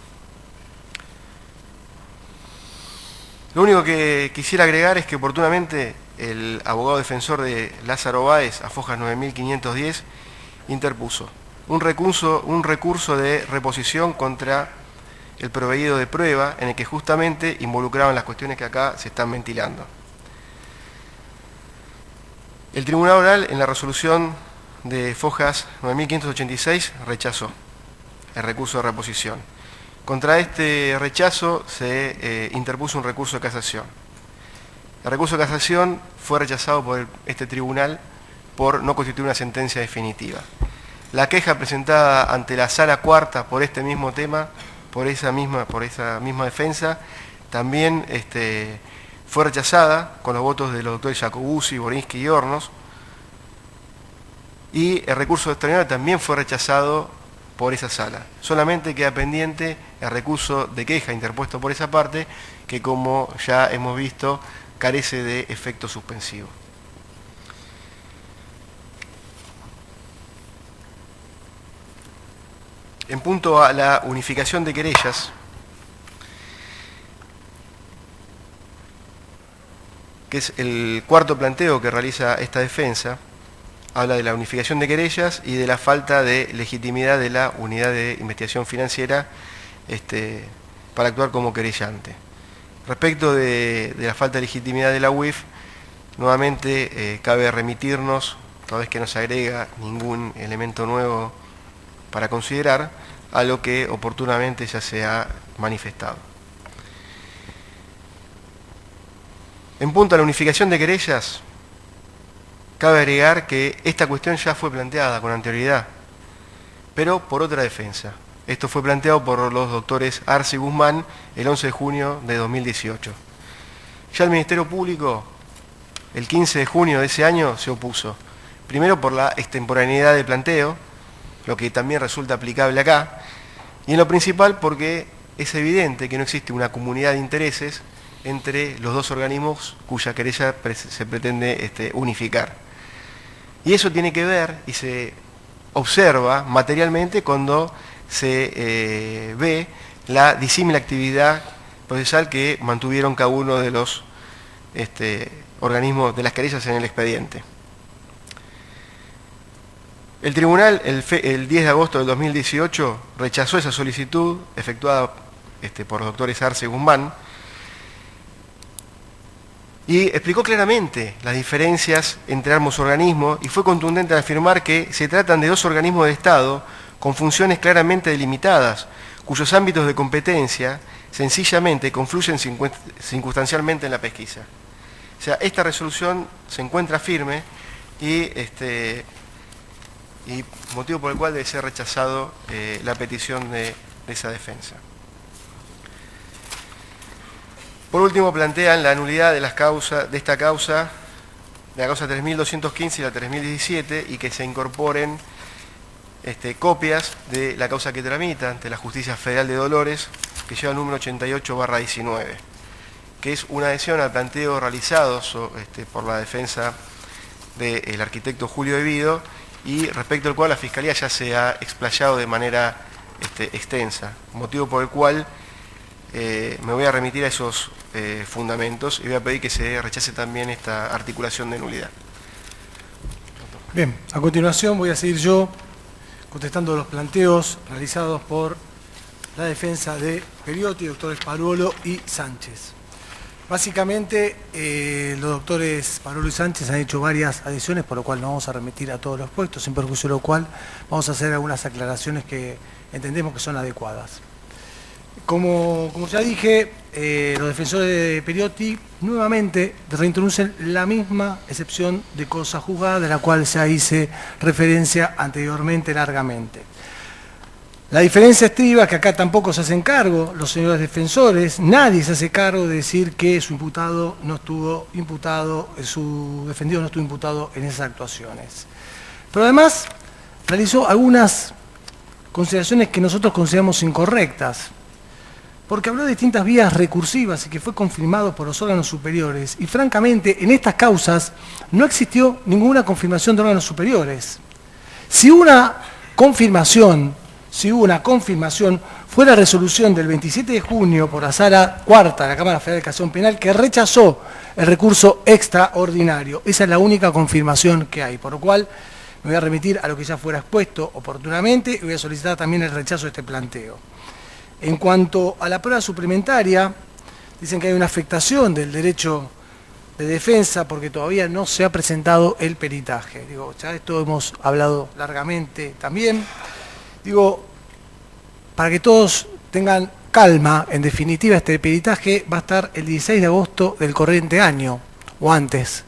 C: Lo único que quisiera agregar es que oportunamente el abogado defensor de Lázaro Báez, a fojas 9510, interpuso un recurso de reposición contra el proveído de prueba en el que justamente involucraban las cuestiones que acá se están ventilando. El Tribunal Oral, en la resolución de Fojas 9586, rechazó el recurso de reposición. Contra este rechazo se interpuso un recurso de casación. El recurso de casación fue rechazado por este tribunal por no constituir una sentencia definitiva. La queja presentada ante la Sala Cuarta por este mismo tema, por esa misma defensa, también fue rechazada con los votos de los doctores Jacobuzzi, Borinsky y Hornos, y el recurso extraordinario también fue rechazado por esa sala. Solamente queda pendiente el recurso de queja interpuesto por esa parte, que como ya hemos visto, carece de efecto suspensivo. En punto a la unificación de querellas, que es el cuarto planteo que realiza esta defensa, habla de la unificación de querellas y de la falta de legitimidad de la unidad de investigación financiera para actuar como querellante. Respecto de la falta de legitimidad de la UIF, nuevamente cabe remitirnos, toda vez que no se agrega ningún elemento nuevo para considerar, a lo que oportunamente ya se ha manifestado. En punto a la unificación de querellas, cabe agregar que esta cuestión ya fue planteada con anterioridad, pero por otra defensa. Esto fue planteado por los doctores Arce y Guzmán el 11 de junio de 2018. Ya el Ministerio Público, el 15 de junio de ese año, se opuso. Primero por la extemporaneidad del planteo, lo que también resulta aplicable acá, y en lo principal porque es evidente que no existe una comunidad de intereses entre los dos organismos cuya querella se pretende unificar. Y eso tiene que ver y se observa materialmente cuando se ve la disímil actividad procesal que mantuvieron cada uno de los organismos de las querellas en el expediente. El tribunal, el 10 de agosto del 2018, rechazó esa solicitud efectuada por los doctores Arce y Guzmán y explicó claramente las diferencias entre ambos organismos y fue contundente al afirmar que se tratan de dos organismos de Estado con funciones claramente delimitadas, cuyos ámbitos de competencia sencillamente confluyen circunstancialmente en la pesquisa. O sea, esta resolución se encuentra firme y motivo por el cual debe ser rechazado la petición de esa defensa. Por último, plantean la nulidad de de esta causa, de la causa 3215 y la 3017, y que se incorporen copias de la causa que tramita ante la Justicia Federal de Dolores, que lleva el número 88/19, que es una adhesión al planteo realizado por la defensa del arquitecto Julio Devido, y respecto al cual la Fiscalía ya se ha explayado de manera extensa, motivo por el cual me voy a remitir a esos fundamentos y voy a pedir que se rechace también esta articulación de nulidad.
B: Bien, a continuación voy a seguir yo contestando los planteos realizados por la defensa de Periotti, doctores Parolo y Sánchez. Básicamente, los doctores Parolo y Sánchez han hecho varias adhesiones, por lo cual nos vamos a remitir a todos los puestos, sin perjuicio de lo cual vamos a hacer algunas aclaraciones que entendemos que son adecuadas. Como ya dije, los defensores de Periotti nuevamente reintroducen la misma excepción de cosa juzgada, de la cual ya hice referencia anteriormente largamente. La diferencia estriba que acá tampoco se hacen cargo los señores defensores, nadie se hace cargo de decir que su imputado no estuvo imputado, su defendido no estuvo imputado en esas actuaciones. Pero además realizó algunas consideraciones que nosotros consideramos incorrectas, porque habló de distintas vías recursivas y que fue confirmado por los órganos superiores, y francamente en estas causas no existió ninguna confirmación de órganos superiores. Si hubo una confirmación fue la resolución del 27 de junio por la Sala Cuarta de la Cámara Federal de Casación Penal, que rechazó el recurso extraordinario. Esa es la única confirmación que hay, por lo cual me voy a remitir a lo que ya fuera expuesto oportunamente y voy a solicitar también el rechazo de este planteo. En cuanto a la prueba suplementaria, dicen que hay una afectación del derecho de defensa porque todavía no se ha presentado el peritaje. Digo, ya de esto hemos hablado largamente también. Digo, para que todos tengan calma, en definitiva este peritaje va a estar el 16 de agosto del corriente año, o antes.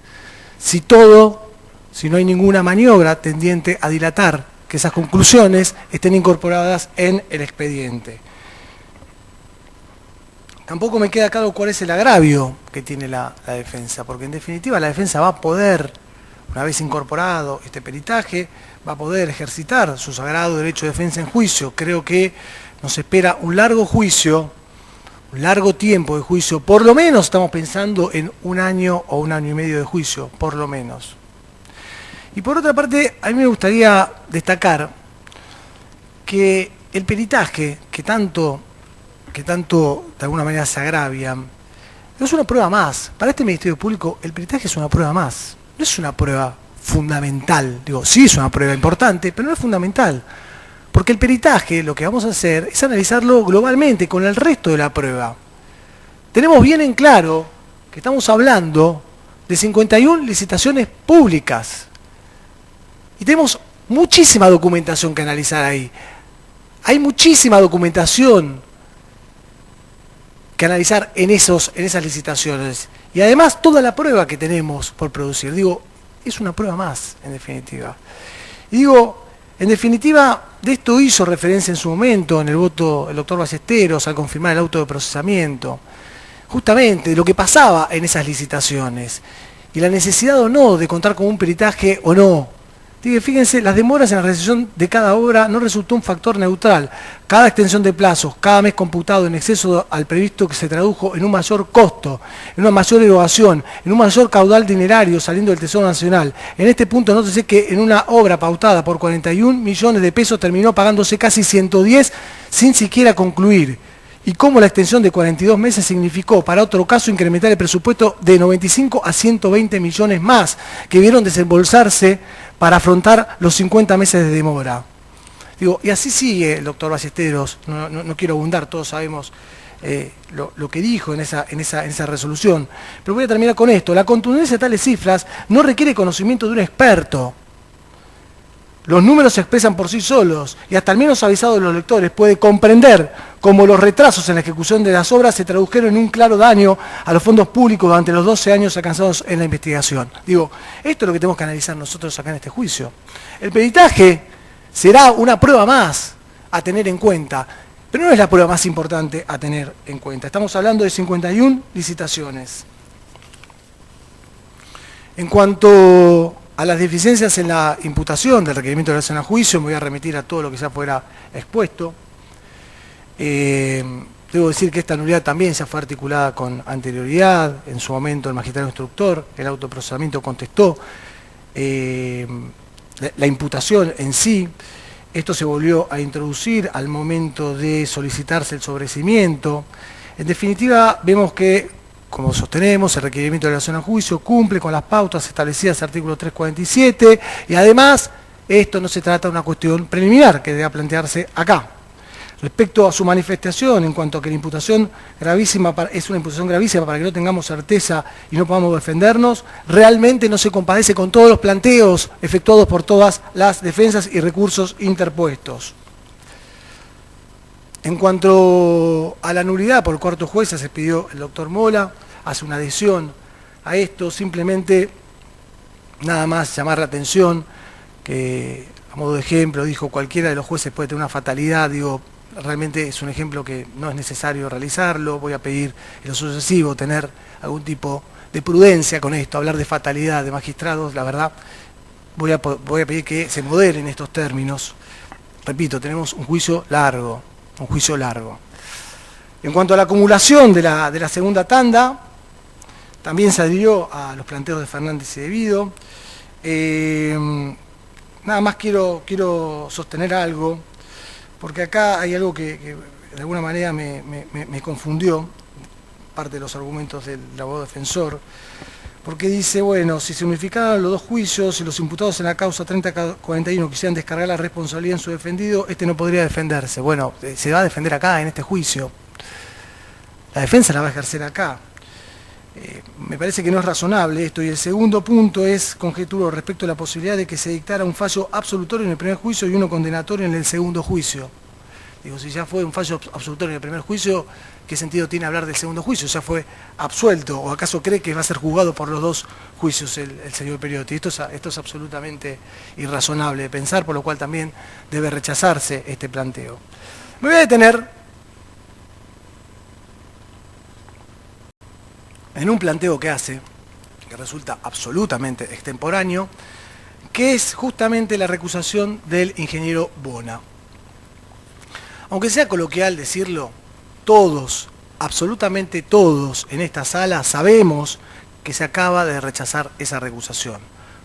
B: Si no hay ninguna maniobra tendiente a dilatar que esas conclusiones estén incorporadas en el expediente. Tampoco me queda claro cuál es el agravio que tiene la defensa, porque en definitiva la defensa va a poder, una vez incorporado este peritaje, va a poder ejercitar su sagrado derecho de defensa en juicio. Creo que nos espera un largo juicio, un largo tiempo de juicio, por lo menos estamos pensando en 1 año o 1 año y medio de juicio, por lo menos. Y por otra parte, a mí me gustaría destacar que el peritaje, que tanto de alguna manera se agravian, no es una prueba más. Para este Ministerio Público el peritaje es una prueba más, no es una prueba fundamental. Digo, sí es una prueba importante, pero no es fundamental. Porque el peritaje, lo que vamos a hacer es analizarlo globalmente con el resto de la prueba. Tenemos bien en claro que estamos hablando de 51 licitaciones públicas. Y tenemos muchísima documentación que analizar ahí. Hay muchísima documentación que analizar en esas licitaciones. Y además toda la prueba que tenemos por producir. Digo, es una prueba más, en definitiva. Y digo, en definitiva, de esto hizo referencia en su momento en el voto el doctor Ballesteros al confirmar el auto de procesamiento. Justamente de lo que pasaba en esas licitaciones. Y la necesidad o no de contar con un peritaje o no. Fíjense, las demoras en la realización de cada obra no resultó un factor neutral. Cada extensión de plazos, cada mes computado en exceso al previsto que se tradujo en un mayor costo, en una mayor erogación, en un mayor caudal dinerario saliendo del Tesoro Nacional. En este punto nótese que en una obra pautada por 41 millones de pesos terminó pagándose casi 110 sin siquiera concluir. Y cómo la extensión de 42 meses significó, para otro caso, incrementar el presupuesto de 95 a 120 millones más, que vieron desembolsarse para afrontar los 50 meses de demora. Digo, y así sigue el doctor Ballesteros, no quiero abundar, todos sabemos lo que dijo en esa resolución. Pero voy a terminar con esto. La contundencia de tales cifras no requiere conocimiento de un experto. Los números se expresan por sí solos y hasta el menos avisado de los lectores puede comprender cómo los retrasos en la ejecución de las obras se tradujeron en un claro daño a los fondos públicos durante los 12 años alcanzados en la investigación. Digo, esto es lo que tenemos que analizar nosotros acá en este juicio. El peritaje será una prueba más a tener en cuenta, pero no es la prueba más importante a tener en cuenta. Estamos hablando de 51 licitaciones. En cuanto a las deficiencias en la imputación del requerimiento de relación a juicio, me voy a remitir a todo lo que ya fuera expuesto. Debo decir que esta nulidad también ya fue articulada con anterioridad. En su momento el magistrado instructor, el autoprocesamiento contestó la imputación en sí. Esto se volvió a introducir al momento de solicitarse el sobreseimiento. En definitiva, vemos que, como sostenemos, el requerimiento de relación a juicio cumple con las pautas establecidas en el artículo 347 y además esto no se trata de una cuestión preliminar que debe plantearse acá. Respecto a su manifestación, en cuanto a que la imputación gravísima es una imputación gravísima para que no tengamos certeza y no podamos defendernos, realmente no se compadece con todos los planteos efectuados por todas las defensas y recursos interpuestos. En cuanto a la nulidad por cuarto juez, se pidió el doctor Mola, hace una adhesión a esto, simplemente nada más llamar la atención que, a modo de ejemplo, dijo cualquiera de los jueces puede tener una fatalidad. Digo, realmente es un ejemplo que no es necesario realizarlo. Voy a pedir en lo sucesivo tener algún tipo de prudencia con esto, hablar de fatalidad de magistrados, la verdad, voy a pedir que se moderen estos términos. Repito, tenemos un juicio largo. En cuanto a la acumulación de la segunda tanda, también se adhirió a los planteos de Fernández y de Vido. Nada más quiero sostener algo, porque acá hay algo que de alguna manera me confundió, parte de los argumentos del abogado defensor. porque dice, bueno, si se unificaran los dos juicios y los imputados en la causa 3041 quisieran descargar la responsabilidad en su defendido, este no podría defenderse. Bueno, se va a defender acá, en este juicio. La defensa la va a ejercer acá. Me parece que no es razonable esto. Y el segundo punto es conjeturo respecto a la posibilidad de que se dictara un fallo absolutorio en el primer juicio y uno condenatorio en el segundo juicio. Digo, si ya fue un fallo absolutorio en el primer juicio, ¿qué sentido tiene hablar del segundo juicio? Ya fue absuelto, ¿o acaso cree que va a ser juzgado por los dos juicios el señor Periotti? Esto es absolutamente irrazonable de pensar, por lo cual también debe rechazarse este planteo. Me voy a detener en un planteo que hace, que resulta absolutamente extemporáneo, que es justamente la recusación del ingeniero Bona. Aunque sea coloquial decirlo, todos, absolutamente todos en esta sala sabemos que se acaba de rechazar esa recusación.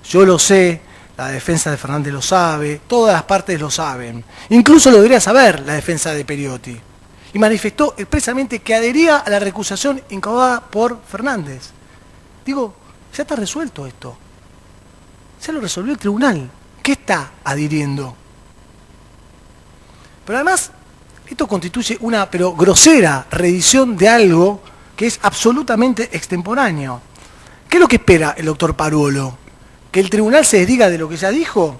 B: Yo lo sé, la defensa de Fernández lo sabe, todas las partes lo saben. Incluso lo debería saber la defensa de Periotti. Y manifestó expresamente que adhería a la recusación incoada por Fernández. Digo, ya está resuelto esto. Ya lo resolvió el tribunal. ¿Qué está adhiriendo? Pero además, esto constituye una grosera reedición de algo que es absolutamente extemporáneo. ¿Qué es lo que espera el doctor Paruolo? ¿Que el tribunal se desdiga de lo que ya dijo?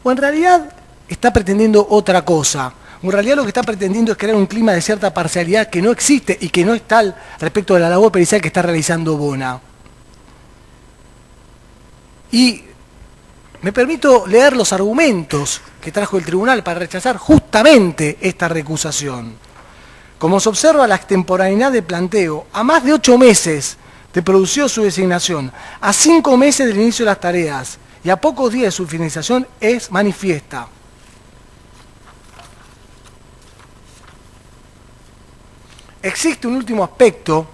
B: ¿O en realidad está pretendiendo otra cosa? En realidad lo que está pretendiendo es crear un clima de cierta parcialidad que no existe y que no es tal respecto de la labor pericial que está realizando Bona. Y me permito leer los argumentos que trajo el tribunal para rechazar justamente esta recusación. Como se observa, la extemporaneidad de planteo, a más de 8 meses de producción su designación, a 5 meses del inicio de las tareas y a pocos días de su finalización, es manifiesta. Existe un último aspecto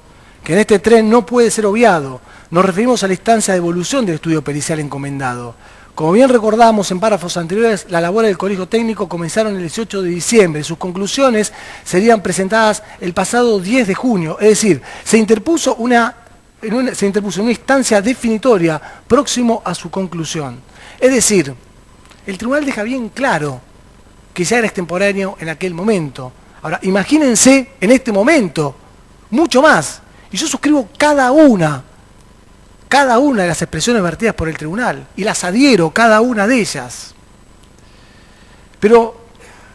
B: que en este tren no puede ser obviado. Nos referimos a la instancia de evolución del estudio pericial encomendado. Como bien recordamos en párrafos anteriores, las labores del Colegio Técnico comenzaron el 18 de diciembre. Sus conclusiones serían presentadas el pasado 10 de junio. Es decir, se interpuso una instancia definitoria próximo a su conclusión. Es decir, el tribunal deja bien claro que ya era extemporáneo en aquel momento. Ahora, imagínense en este momento, mucho más. Y yo suscribo cada una de las expresiones vertidas por el tribunal y las adhiero, cada una de ellas. Pero,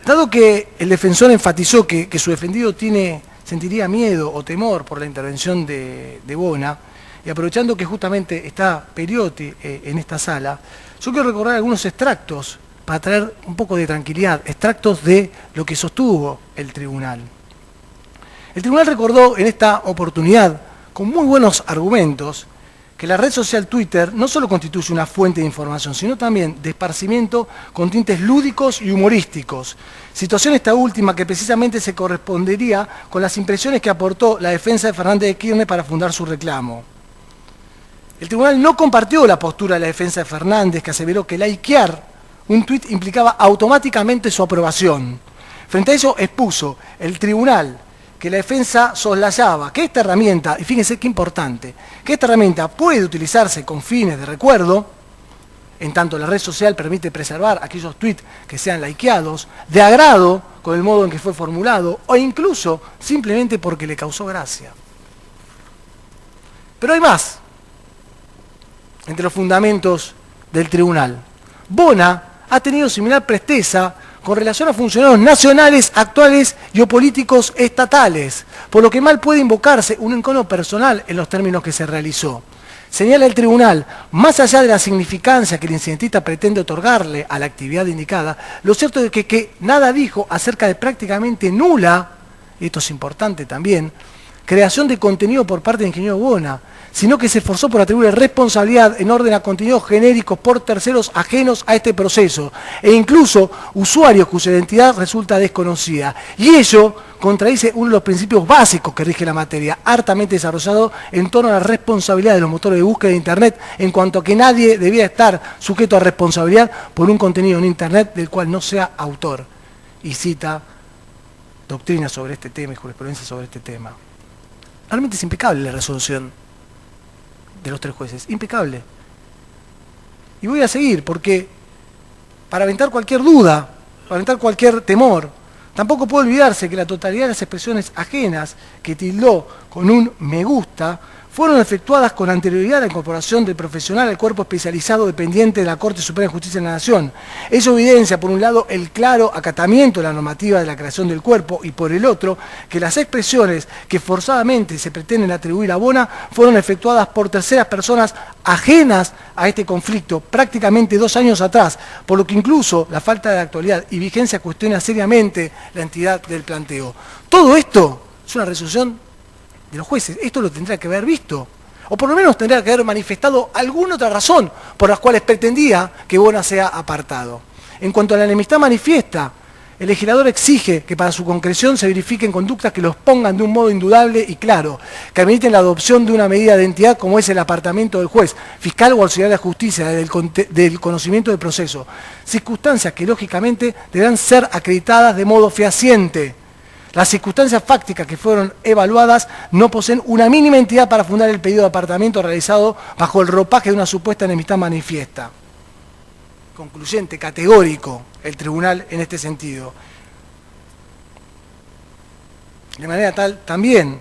B: dado que el defensor enfatizó que su defendido sentiría miedo o temor por la intervención de Bona, y aprovechando que justamente está Periotti en esta sala, yo quiero recordar algunos extractos para traer un poco de tranquilidad, extractos de lo que sostuvo el tribunal. El tribunal recordó en esta oportunidad, con muy buenos argumentos, que la red social Twitter no solo constituye una fuente de información, sino también de esparcimiento con tintes lúdicos y humorísticos. Situación esta última que precisamente se correspondería con las impresiones que aportó la defensa de Fernández de Kirchner para fundar su reclamo. El tribunal no compartió la postura de la defensa de Fernández, que aseveró que likear un tuit implicaba automáticamente su aprobación. Frente a ello expuso el tribunal que la defensa soslayaba que esta herramienta, y fíjense qué importante, que esta herramienta puede utilizarse con fines de recuerdo, en tanto la red social permite preservar aquellos tweets que sean likeados, de agrado con el modo en que fue formulado, o incluso simplemente porque le causó gracia. Pero hay más entre los fundamentos del tribunal. Bona ha tenido similar presteza con relación a funcionarios nacionales, actuales y o políticos estatales, por lo que mal puede invocarse un encono personal en los términos que se realizó. Señala el tribunal, más allá de la significancia que el incidentista pretende otorgarle a la actividad indicada, lo cierto es que nada dijo acerca de prácticamente nula, y esto es importante también, creación de contenido por parte del ingeniero Bona, sino que se esforzó por atribuir responsabilidad en orden a contenidos genéricos por terceros ajenos a este proceso, e incluso usuarios cuya identidad resulta desconocida. Y ello contradice uno de los principios básicos que rige la materia, hartamente desarrollado en torno a la responsabilidad de los motores de búsqueda de Internet, en cuanto a que nadie debía estar sujeto a responsabilidad por un contenido en Internet del cual no sea autor. Y cita doctrina sobre este tema y jurisprudencia sobre este tema. Realmente es impecable la resolución de los 3 jueces. Impecable. Y voy a seguir, porque para aventar cualquier duda, para aventar cualquier temor, tampoco puedo olvidarse que la totalidad de las expresiones ajenas que tildó con un me gusta fueron efectuadas con anterioridad a la incorporación del profesional al cuerpo especializado dependiente de la Corte Suprema de Justicia de la Nación. Eso evidencia, por un lado, el claro acatamiento de la normativa de la creación del cuerpo y, por el otro, que las expresiones que forzadamente se pretenden atribuir a Bona fueron efectuadas por terceras personas ajenas a este conflicto prácticamente 2 años atrás, por lo que incluso la falta de actualidad y vigencia cuestiona seriamente la entidad del planteo. Todo esto es una resolución de los jueces. Esto lo tendría que haber visto, o por lo menos tendría que haber manifestado alguna otra razón por las cuales pretendía que Bona sea apartado. En cuanto a la enemistad manifiesta, el legislador exige que para su concreción se verifiquen conductas que los pongan de un modo indudable y claro, que permiten la adopción de una medida de entidad como es el apartamiento del juez, fiscal o auxiliar de justicia del conocimiento del proceso, circunstancias que lógicamente deberán ser acreditadas de modo fehaciente. Las circunstancias fácticas que fueron evaluadas no poseen una mínima entidad para fundar el pedido de apartamiento realizado bajo el ropaje de una supuesta enemistad manifiesta. Concluyente, categórico, el tribunal en este sentido. De manera tal, también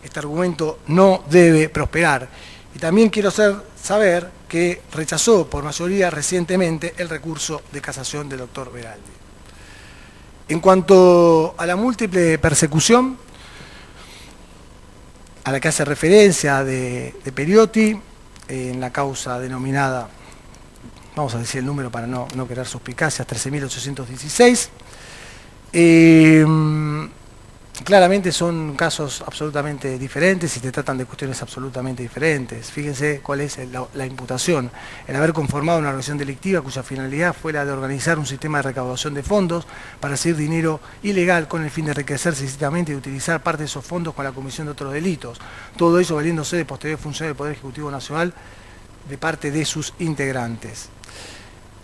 B: este argumento no debe prosperar. Y también quiero saber que rechazó por mayoría recientemente el recurso de casación del doctor Veraldi. En cuanto a la múltiple persecución a la que hace referencia de Periotti, en la causa denominada, vamos a decir el número para no querer suspicacias, 13.816, claramente son casos absolutamente diferentes y se tratan de cuestiones absolutamente diferentes. Fíjense cuál es la imputación: el haber conformado una organización delictiva cuya finalidad fue la de organizar un sistema de recaudación de fondos para recibir dinero ilegal con el fin de enriquecerse ilícitamente y utilizar parte de esos fondos con la comisión de otros delitos. Todo eso valiéndose de posterior función del Poder Ejecutivo Nacional de parte de sus integrantes.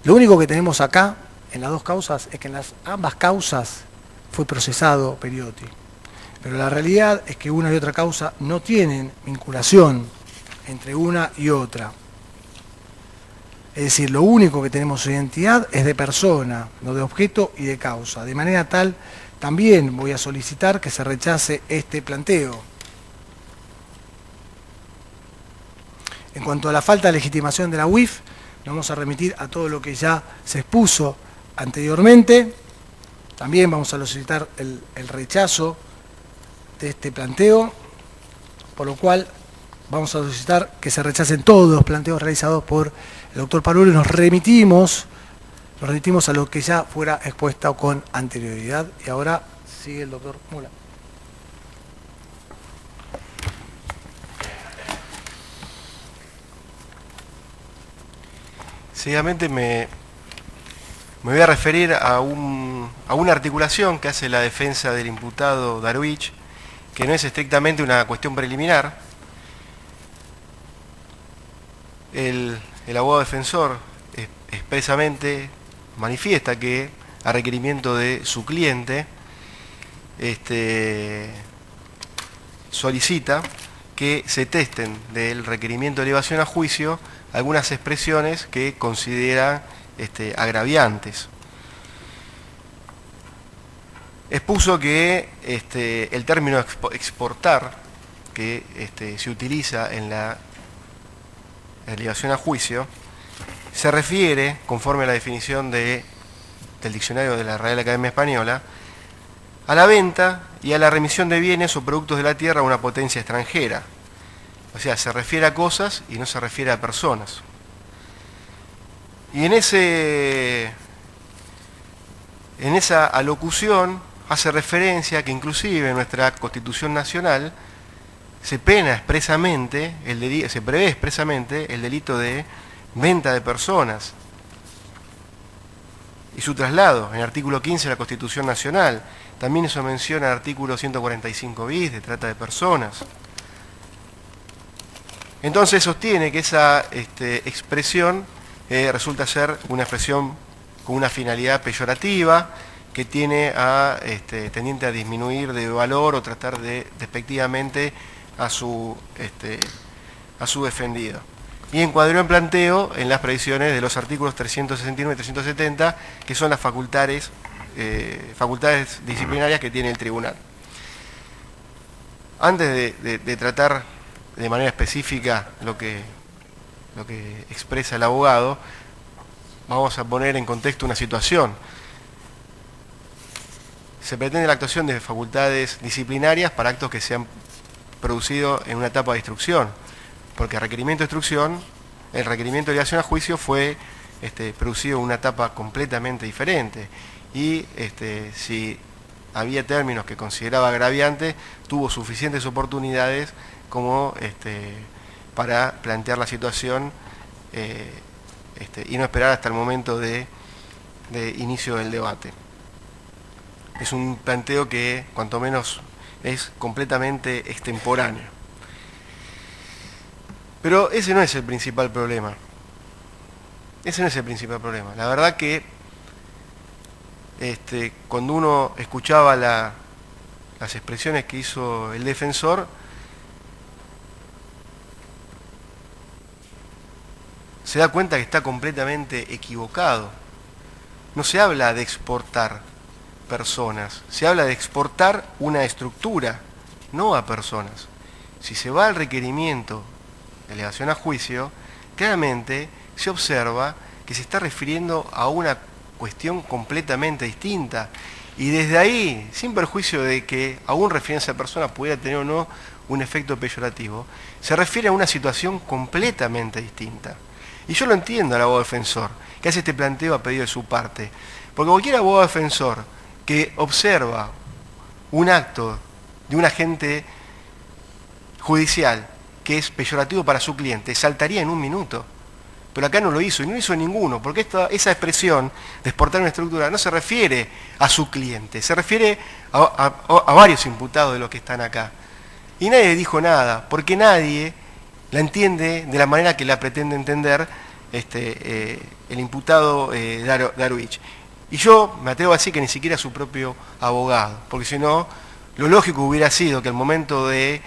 B: Lo único que tenemos acá, en las 2 causas, es que en ambas causas fue procesado Periotti. Pero la realidad es que una y otra causa no tienen vinculación entre una y otra. Es decir, lo único que tenemos su identidad es de persona, no de objeto y de causa. De manera tal, también voy a solicitar que se rechace este planteo. En cuanto a la falta de legitimación de la UIF, nos vamos a remitir a todo lo que ya se expuso anteriormente. También vamos a solicitar el rechazo de este planteo, por lo cual vamos a solicitar que se rechacen todos los planteos realizados por el doctor Parolo y nos remitimos a lo que ya fuera expuesto con anterioridad. Y ahora sigue el doctor Mula.
C: Seguidamente me voy a referir a una articulación que hace la defensa del imputado Darwich, que no es estrictamente una cuestión preliminar. El abogado defensor expresamente manifiesta que, a requerimiento de su cliente, solicita que se testen del requerimiento de elevación a juicio algunas expresiones que considera agraviantes. Expuso que el término exportar, que se utiliza en la elevación a juicio, se refiere, conforme a la definición del diccionario de la Real Academia Española, a la venta y a la remisión de bienes o productos de la tierra a una potencia extranjera. O sea, se refiere a cosas y no se refiere a personas. Y en esa alocución hace referencia a que inclusive en nuestra Constitución Nacional se prevé expresamente el delito de venta de personas y su traslado en el artículo 15 de la Constitución Nacional. También eso menciona el artículo 145 bis de trata de personas. Entonces sostiene que esa expresión resulta ser una expresión con una finalidad peyorativa, que tiene tendiente a disminuir de valor o tratar de despectivamente a su a su defendido. Y encuadró en planteo en las previsiones de los artículos 369 y 370, que son las facultades disciplinarias que tiene el tribunal. Antes de tratar de manera específica lo que expresa el abogado, vamos a poner en contexto una situación. Se pretende la actuación de facultades disciplinarias para actos que se han producido en una etapa de instrucción, porque el requerimiento de instrucción, el requerimiento de elevación a juicio fue producido en una etapa completamente diferente, y si había términos que consideraba agraviantes, tuvo suficientes oportunidades como para plantear la situación y no esperar hasta el momento de inicio del debate. Es un planteo que, cuanto menos, es completamente extemporáneo. Pero ese no es el principal problema. Ese no es el principal problema. La verdad que cuando uno escuchaba las expresiones que hizo el defensor, se da cuenta que está completamente equivocado. No se habla de exportar personas, se habla de exportar una estructura, no a personas. Si se va al requerimiento de elevación a juicio, claramente se observa que se está refiriendo a una cuestión completamente distinta, y desde ahí, sin perjuicio de que aún referencia a persona pudiera tener o no un efecto peyorativo, se refiere a una situación completamente distinta. Y yo lo entiendo al abogado defensor, que hace este planteo a pedido de su parte, porque cualquier abogado defensor que observa un acto de un agente judicial que es peyorativo para su cliente, saltaría en un minuto. Pero acá no lo hizo, y no hizo ninguno, porque esa expresión de exportar una estructura no se refiere a su cliente, se refiere a varios imputados de los que están acá. Y nadie dijo nada, porque nadie la entiende de la manera que la pretende entender el imputado Darwich. Y yo me atrevo a decir que ni siquiera su propio abogado, porque si no, lo lógico hubiera sido que al momento de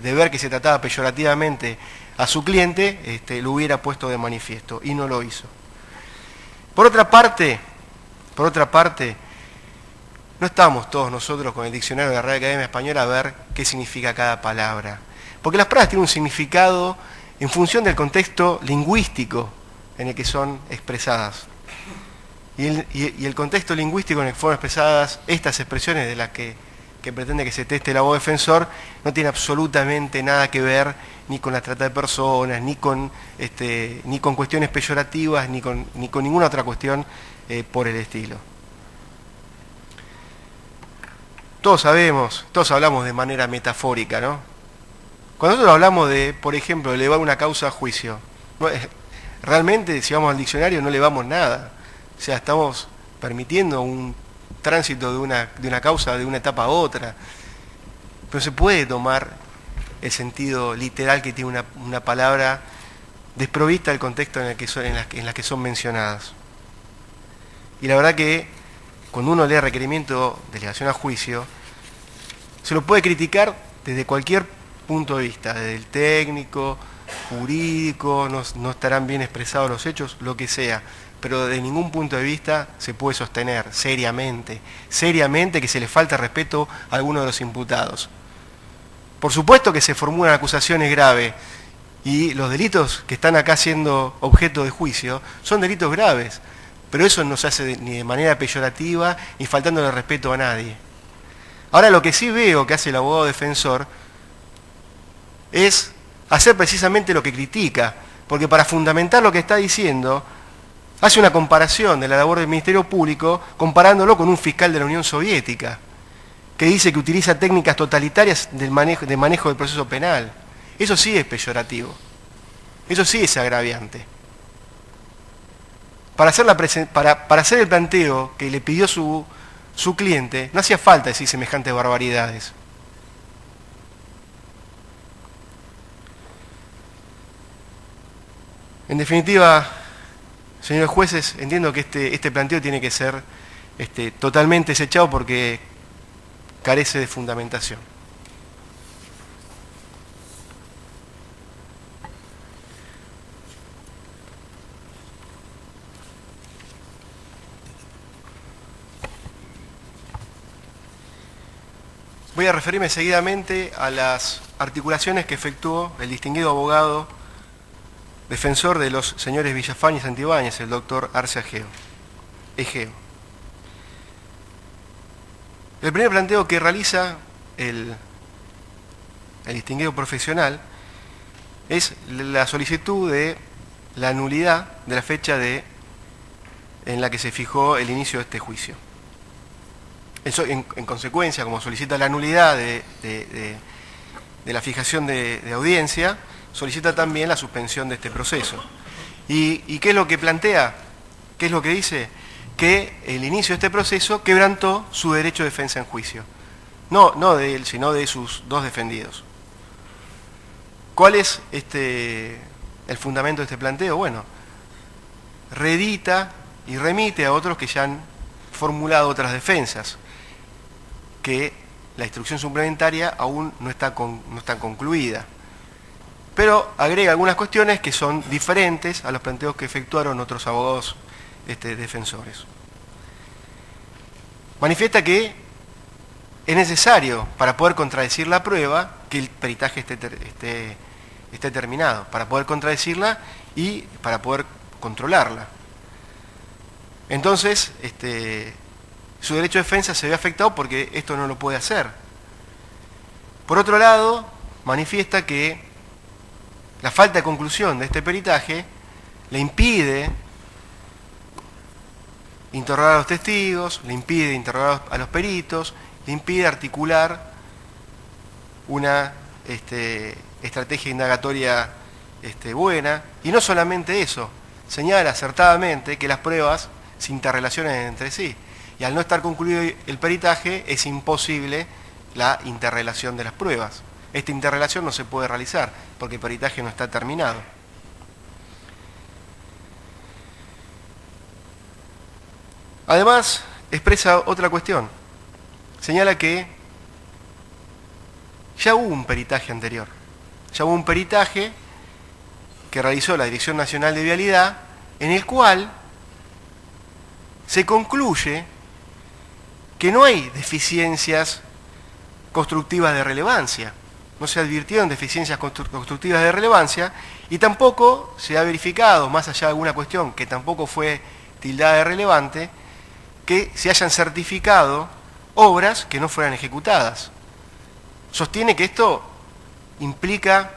C: ver que se trataba peyorativamente a su cliente, lo hubiera puesto de manifiesto, y no lo hizo. Por otra parte, no estamos todos nosotros con el diccionario de la Real Academia Española a ver qué significa cada palabra, porque las palabras tienen un significado en función del contexto lingüístico en el que son expresadas. Y el contexto lingüístico en el que fueron expresadas estas expresiones de las que pretende que se teste el abogado defensor no tiene absolutamente nada que ver ni con la trata de personas, ni con cuestiones peyorativas, ni con ninguna otra cuestión por el estilo. Todos hablamos de manera metafórica, ¿no? Cuando nosotros hablamos de, por ejemplo, elevar una causa a juicio, realmente, si vamos al diccionario, no elevamos nada. O sea, estamos permitiendo un tránsito de una causa de una etapa a otra. Pero se puede tomar el sentido literal que tiene una palabra desprovista del contexto en las que son mencionadas. Y la verdad que cuando uno lee requerimiento de elevación a juicio, se lo puede criticar desde cualquier punto de vista, desde el técnico, jurídico, no estarán bien expresados los hechos, lo que sea, pero de ningún punto de vista se puede sostener seriamente que se le falta respeto a alguno de los imputados. Por supuesto que se formulan acusaciones graves, y los delitos que están acá siendo objeto de juicio son delitos graves, pero eso no se hace ni de manera peyorativa ni faltándole respeto a nadie. Ahora, lo que sí veo que hace el abogado defensor es hacer precisamente lo que critica, porque para fundamentar lo que está diciendo, hace una comparación de la labor del Ministerio Público comparándolo con un fiscal de la Unión Soviética, que dice que utiliza técnicas totalitarias de manejo del proceso penal. Eso sí es peyorativo, eso sí es agraviante. Para hacer el planteo que le pidió su cliente, no hacía falta decir semejantes barbaridades. En definitiva, señores jueces, entiendo que este planteo tiene que ser totalmente desechado porque carece de fundamentación. Voy a referirme seguidamente a las articulaciones que efectuó el distinguido abogado defensor de los señores Villafañe y Santibáñez, el doctor Arce Egeo. El primer planteo que realiza el distinguido profesional es la solicitud de la nulidad de la fecha en la que se fijó el inicio de este juicio. Eso, en consecuencia, como solicita la nulidad de la fijación de audiencia, solicita también la suspensión de este proceso. ¿Y qué es lo que plantea? ¿Qué es lo que dice? Que el inicio de este proceso quebrantó su derecho de defensa en juicio. No de él, sino de sus dos defendidos. ¿Cuál es el fundamento de este planteo? Bueno, reedita y remite a otros que ya han formulado otras defensas, que la instrucción suplementaria aún no está concluida. Pero agrega algunas cuestiones que son diferentes a los planteos que efectuaron otros abogados defensores. Manifiesta que es necesario, para poder contradecir la prueba, que el peritaje esté terminado, para poder contradecirla y para poder controlarla. Entonces, su derecho de defensa se ve afectado porque esto no lo puede hacer. Por otro lado, manifiesta que la falta de conclusión de este peritaje le impide interrogar a los testigos, le impide interrogar a los peritos, le impide articular una estrategia indagatoria buena. Y no solamente eso, señala acertadamente que las pruebas se interrelacionan entre sí. Y al no estar concluido el peritaje, es imposible la interrelación de las pruebas. Esta interrelación no se puede realizar porque el peritaje no está terminado. Además, expresa otra cuestión. Señala que ya hubo un peritaje anterior. Ya hubo un peritaje que realizó la Dirección Nacional de Vialidad, en el cual se concluye que no hay deficiencias constructivas de relevancia. No se advirtieron deficiencias constructivas de relevancia y tampoco se ha verificado, más allá de alguna cuestión que tampoco fue tildada de relevante, que se hayan certificado obras que no fueran ejecutadas. Sostiene que esto implica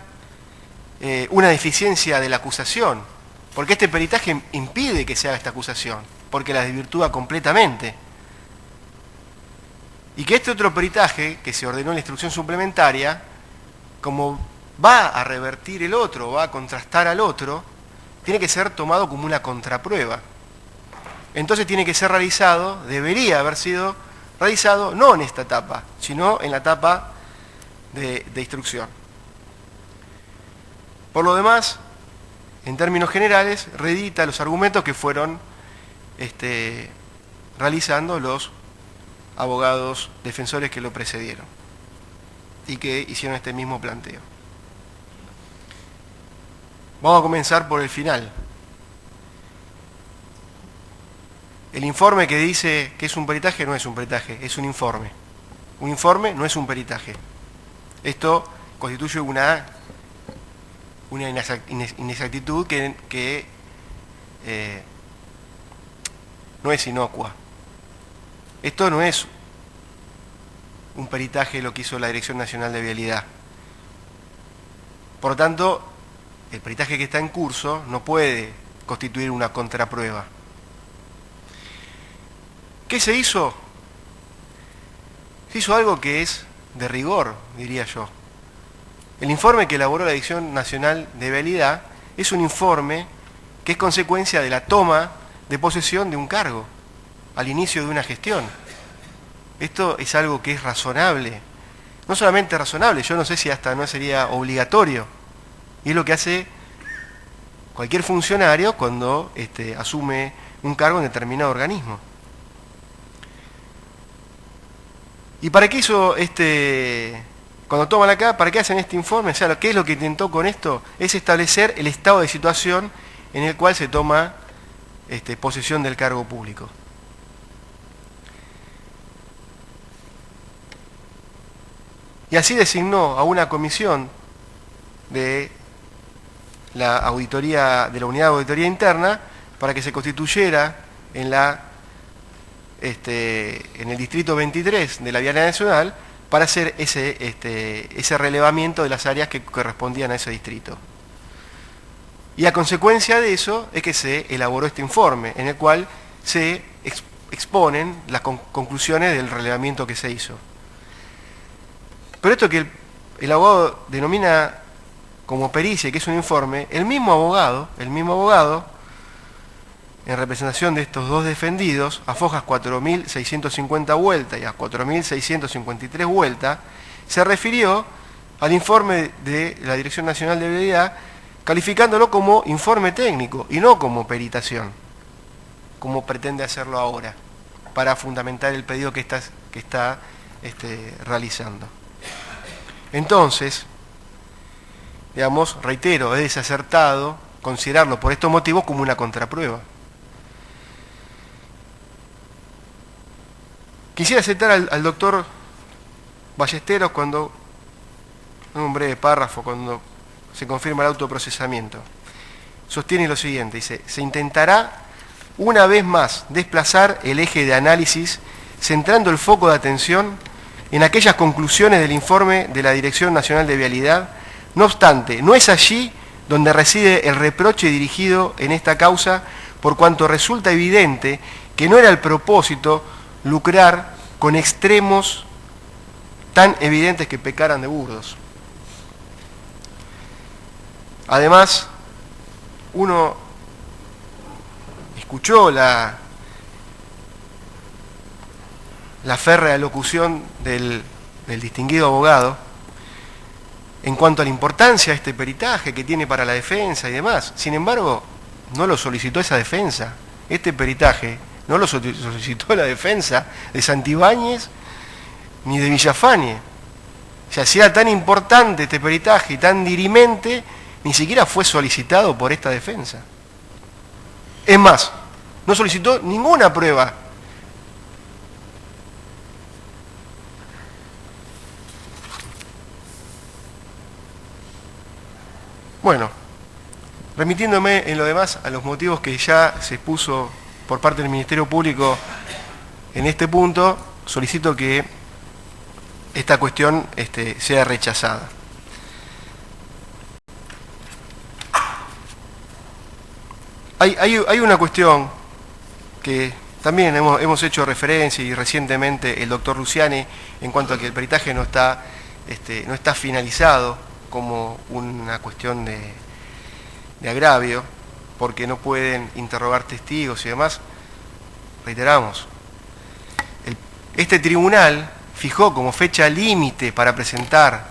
C: una deficiencia de la acusación, porque este peritaje impide que se haga esta acusación, porque la desvirtúa completamente. Y que este otro peritaje, que se ordenó en la instrucción suplementaria, como va a revertir el otro, va a contrastar al otro, tiene que ser tomado como una contraprueba. Entonces tiene que ser realizado, debería haber sido realizado, no en esta etapa, sino en la etapa de instrucción. Por lo demás, en términos generales, reedita los argumentos que fueron realizando los abogados defensores que lo precedieron y que hicieron este mismo planteo. Vamos a comenzar por el final. El informe que dice que es un peritaje no es un peritaje, es un informe. Un informe no es un peritaje. Esto constituye una inexactitud que no es inocua. Esto no es un peritaje lo que hizo la Dirección Nacional de Vialidad. Por lo tanto, el peritaje que está en curso no puede constituir una contraprueba. ¿Qué se hizo? Se hizo algo que es de rigor, diría yo. El informe que elaboró la Dirección Nacional de Vialidad es un informe que es consecuencia de la toma de posesión de un cargo al inicio de una gestión. Esto es algo que es razonable. No solamente razonable, yo no sé si hasta no sería obligatorio. Y es lo que hace cualquier funcionario cuando asume un cargo en determinado organismo. ¿Y para qué hizo cuando toman acá, para qué hacen este informe? O sea, ¿qué es lo que intentó con esto? Es establecer el estado de situación en el cual se toma posesión del cargo público. y así designó a una comisión de la auditoría, de la unidad de auditoría interna, para que se constituyera en el distrito 23 de la Vialidad Nacional, para hacer ese relevamiento de las áreas que correspondían a ese distrito. Y a consecuencia de eso es que se elaboró este informe, en el cual se exponen las conclusiones del relevamiento que se hizo. Pero esto que el abogado denomina como pericia, que es un informe, el mismo abogado, en representación de estos dos defendidos, a fojas 4.650 vueltas y a 4.653 vueltas, se refirió al informe de la Dirección Nacional de Vialidad, calificándolo como informe técnico y no como peritación, como pretende hacerlo ahora, para fundamentar el pedido que está realizando. Entonces, digamos, reitero, es desacertado considerarlo por estos motivos como una contraprueba. Quisiera citar al doctor Ballesteros cuando, en un breve párrafo, cuando se confirma el autoprocesamiento. Sostiene lo siguiente, dice: se intentará una vez más desplazar el eje de análisis, centrando el foco de atención en aquellas conclusiones del informe de la Dirección Nacional de Vialidad. No obstante, no es allí donde reside el reproche dirigido en esta causa, por cuanto resulta evidente que no era el propósito lucrar con extremos tan evidentes que pecaran de burdos. Además, uno escuchó la férrea locución del distinguido abogado en cuanto a la importancia de este peritaje que tiene para la defensa y demás. Sin embargo, no lo solicitó esa defensa. Este peritaje no lo solicitó la defensa de Santibáñez ni de Villafañe. O sea, si era tan importante este peritaje y tan dirimente, ni siquiera fue solicitado por esta defensa. Es más, no solicitó ninguna prueba. Bueno, remitiéndome en lo demás a los motivos que ya se expuso por parte del Ministerio Público en este punto, solicito que esta cuestión sea rechazada. Hay una cuestión que también hemos hecho referencia, y recientemente el doctor Luciani, en cuanto a que el peritaje no está finalizado como una cuestión de agravio, porque no pueden interrogar testigos y demás. Reiteramos, este tribunal fijó como fecha límite para presentar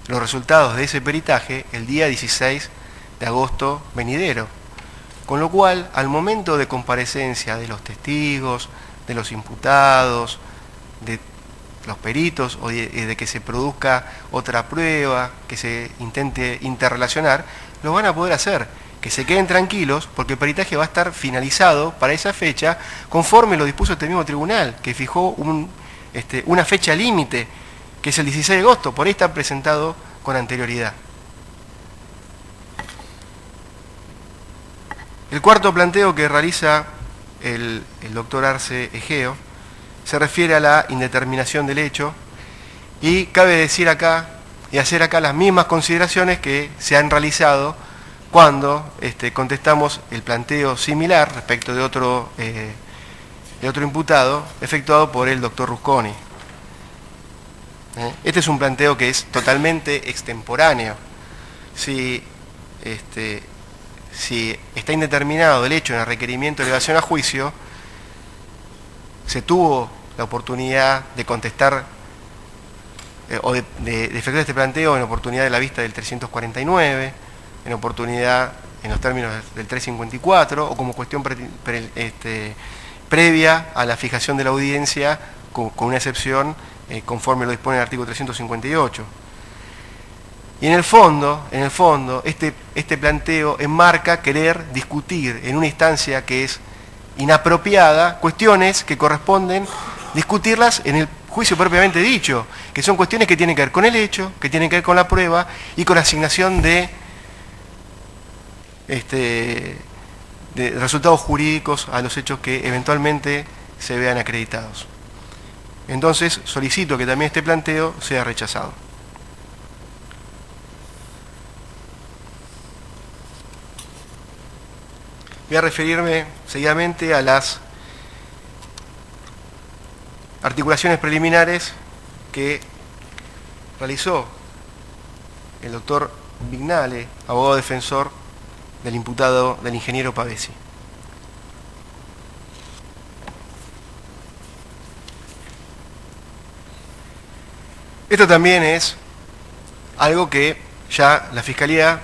C: los resultados de ese peritaje el día 16 de agosto venidero. Con lo cual, al momento de comparecencia de los testigos, de los imputados, de los peritos, o de que se produzca otra prueba, que se intente interrelacionar, lo van a poder hacer. Que se queden tranquilos, porque el peritaje va a estar finalizado para esa fecha, conforme lo dispuso este mismo tribunal, que fijó una fecha límite, que es el 16 de agosto, por ahí está presentado con anterioridad. El cuarto planteo que realiza el doctor Arce Egeo se refiere a la indeterminación del hecho, y cabe decir acá y hacer acá las mismas consideraciones que se han realizado cuando contestamos el planteo similar respecto de otro imputado efectuado por el doctor Rusconi. Este es un planteo que es totalmente extemporáneo. Si está indeterminado el hecho en el requerimiento de elevación a juicio, se tuvo la oportunidad de contestar o de efectuar este planteo en oportunidad de la vista del 349, en oportunidad en los términos del 354, o como cuestión previa a la fijación de la audiencia, con una excepción conforme lo dispone el artículo 358. Y en el fondo, este planteo enmarca querer discutir en una instancia que es inapropiada cuestiones que corresponden discutirlas juicio propiamente dicho, que son cuestiones que tienen que ver con el hecho, que tienen que ver con la prueba y con la asignación de resultados jurídicos a los hechos que eventualmente se vean acreditados. Entonces, solicito que también este planteo sea rechazado. Voy a referirme seguidamente a las articulaciones preliminares que realizó el doctor Vignale, abogado defensor del imputado del ingeniero Pavesi. Esto también es algo que ya la Fiscalía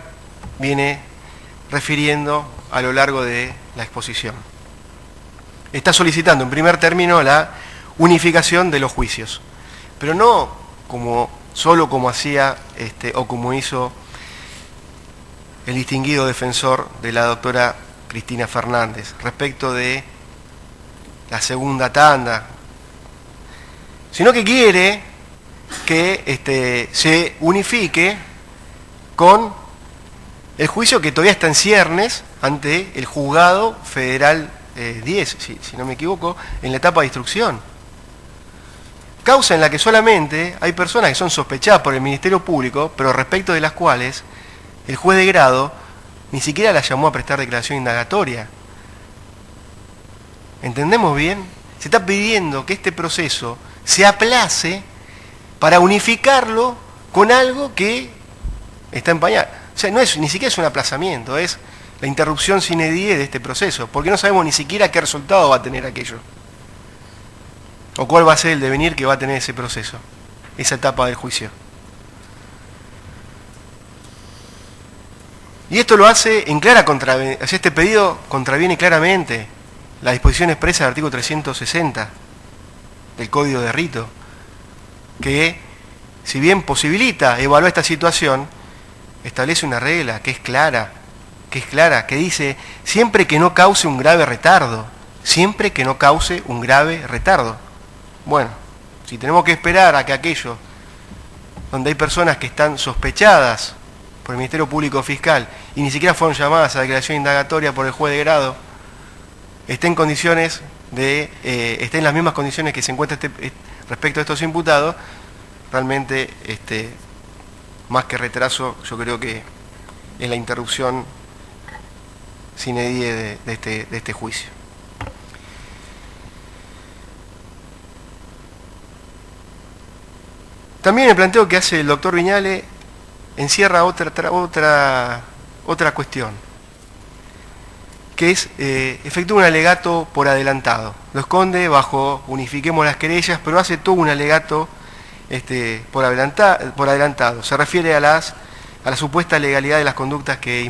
C: viene refiriendo a lo largo de la exposición. Está solicitando en primer término la unificación de los juicios, pero no solo como hacía o como hizo el distinguido defensor de la doctora Cristina Fernández respecto de la segunda tanda, sino que quiere que se unifique con el juicio que todavía está en ciernes ante el Juzgado Federal 10, si no me equivoco, en la etapa de instrucción. Causa en la que solamente hay personas que son sospechadas por el Ministerio Público, pero respecto de las cuales el juez de grado ni siquiera la llamó a prestar declaración indagatoria. ¿Entendemos bien? Se está pidiendo que este proceso se aplace para unificarlo con algo que está en pañal. O sea, ni siquiera es un aplazamiento, es la interrupción sine die de este proceso, porque no sabemos ni siquiera qué resultado va a tener aquello, o cuál va a ser el devenir que va a tener ese proceso, esa etapa del juicio. Y esto lo hace en clara contravención, este pedido contraviene claramente la disposición expresa del artículo 360 del Código de Rito, que, si bien posibilita evaluar esta situación, establece una regla que es clara, que dice siempre que no cause un grave retardo, siempre que no cause un grave retardo. Bueno, si tenemos que esperar a que aquello donde hay personas que están sospechadas por el Ministerio Público Fiscal y ni siquiera fueron llamadas a declaración indagatoria por el juez de grado, esté en las mismas condiciones que se encuentra respecto a estos imputados, realmente más que retraso, yo creo que es la interrupción sine die de este juicio. También el planteo que hace el doctor Vignale encierra otra cuestión, que es efectúa un alegato por adelantado. Lo esconde bajo unifiquemos las querellas, pero hace todo un alegato por adelantado. Se refiere a la supuesta legalidad de las conductas que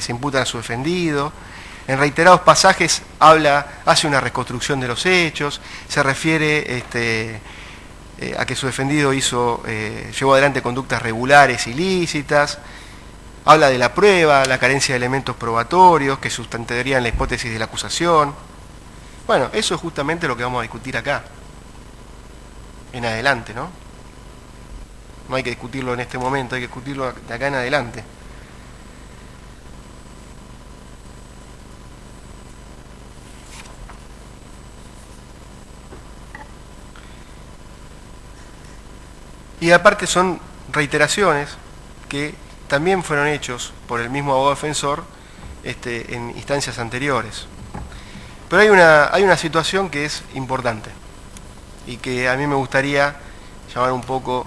C: se imputan a su defendido. En reiterados pasajes hace una reconstrucción de los hechos, se refiere a que su defendido llevó adelante conductas regulares ilícitas, habla de la prueba, la carencia de elementos probatorios que sustentarían la hipótesis de la acusación. Bueno, eso es justamente lo que vamos a discutir acá, en adelante, ¿no? No hay que discutirlo en este momento, hay que discutirlo de acá en adelante. Y aparte son reiteraciones que también fueron hechos por el mismo abogado defensor en instancias anteriores. Pero hay una situación que es importante y que a mí me gustaría llamar un poco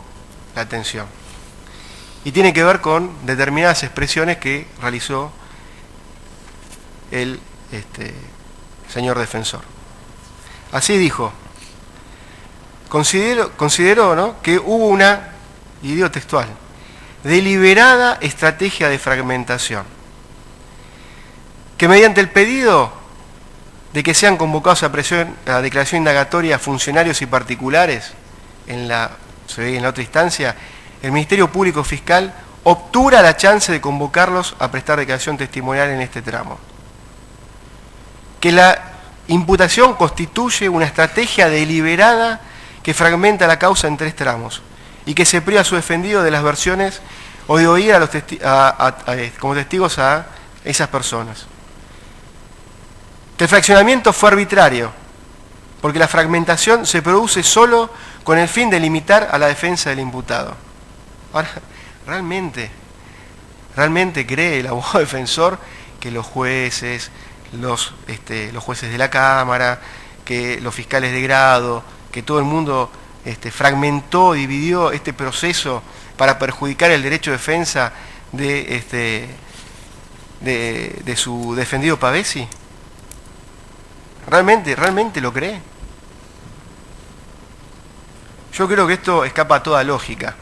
C: la atención. Y tiene que ver con determinadas expresiones que realizó el señor defensor. Así dijo: considero, ¿no?, que hubo una, y digo textual, deliberada estrategia de fragmentación, que mediante el pedido de que sean convocados a declaración indagatoria funcionarios y particulares, se ve en la otra instancia, el Ministerio Público Fiscal obtura la chance de convocarlos a prestar declaración testimonial en este tramo. Que la imputación constituye una estrategia deliberada que fragmenta la causa en 3 tramos y que se priva a su defendido de las versiones o de oír a los como testigos a esas personas. Que el fraccionamiento fue arbitrario, porque la fragmentación se produce solo con el fin de limitar a la defensa del imputado. Ahora, ¿realmente cree el abogado defensor que los jueces, los jueces de la Cámara, que los fiscales de grado, que todo el mundo fragmentó, dividió este proceso para perjudicar el derecho de defensa de su defendido Pavesi? ¿Realmente lo cree? Yo creo que esto escapa a toda lógica.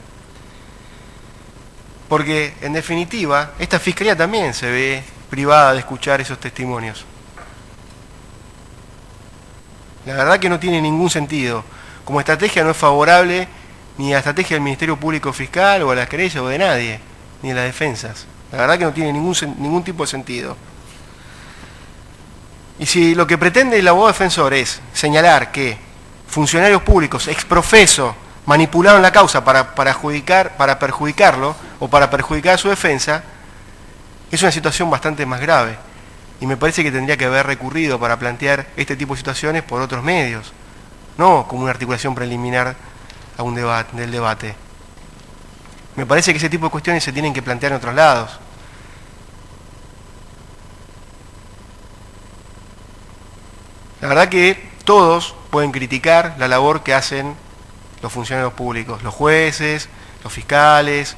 C: Porque, en definitiva, esta fiscalía también se ve privada de escuchar esos testimonios. La verdad que no tiene ningún sentido. Como estrategia no es favorable ni a la estrategia del Ministerio Público Fiscal o a las querellas o de nadie, ni a las defensas. La verdad que no tiene ningún tipo de sentido. Y si lo que pretende el abogado defensor es señalar que funcionarios públicos exprofeso manipularon la causa para perjudicarlo o para perjudicar su defensa, es una situación bastante más grave. Y me parece que tendría que haber recurrido para plantear este tipo de situaciones por otros medios, no como una articulación preliminar a un del debate. Me parece que ese tipo de cuestiones se tienen que plantear en otros lados. La verdad que todos pueden criticar la labor que hacen los funcionarios públicos, los jueces, los fiscales,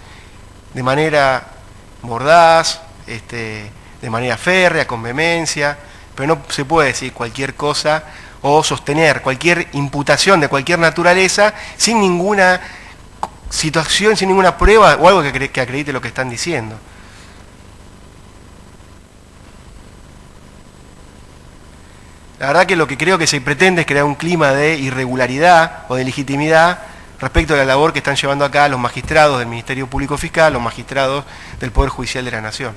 C: de manera mordaz, de manera férrea, con vehemencia, pero no se puede decir cualquier cosa o sostener cualquier imputación de cualquier naturaleza sin ninguna situación, sin ninguna prueba o algo que acredite lo que están diciendo. La verdad que lo que creo que se pretende es crear un clima de irregularidad o de legitimidad respecto a la labor que están llevando acá los magistrados del Ministerio Público Fiscal, los magistrados del Poder Judicial de la Nación.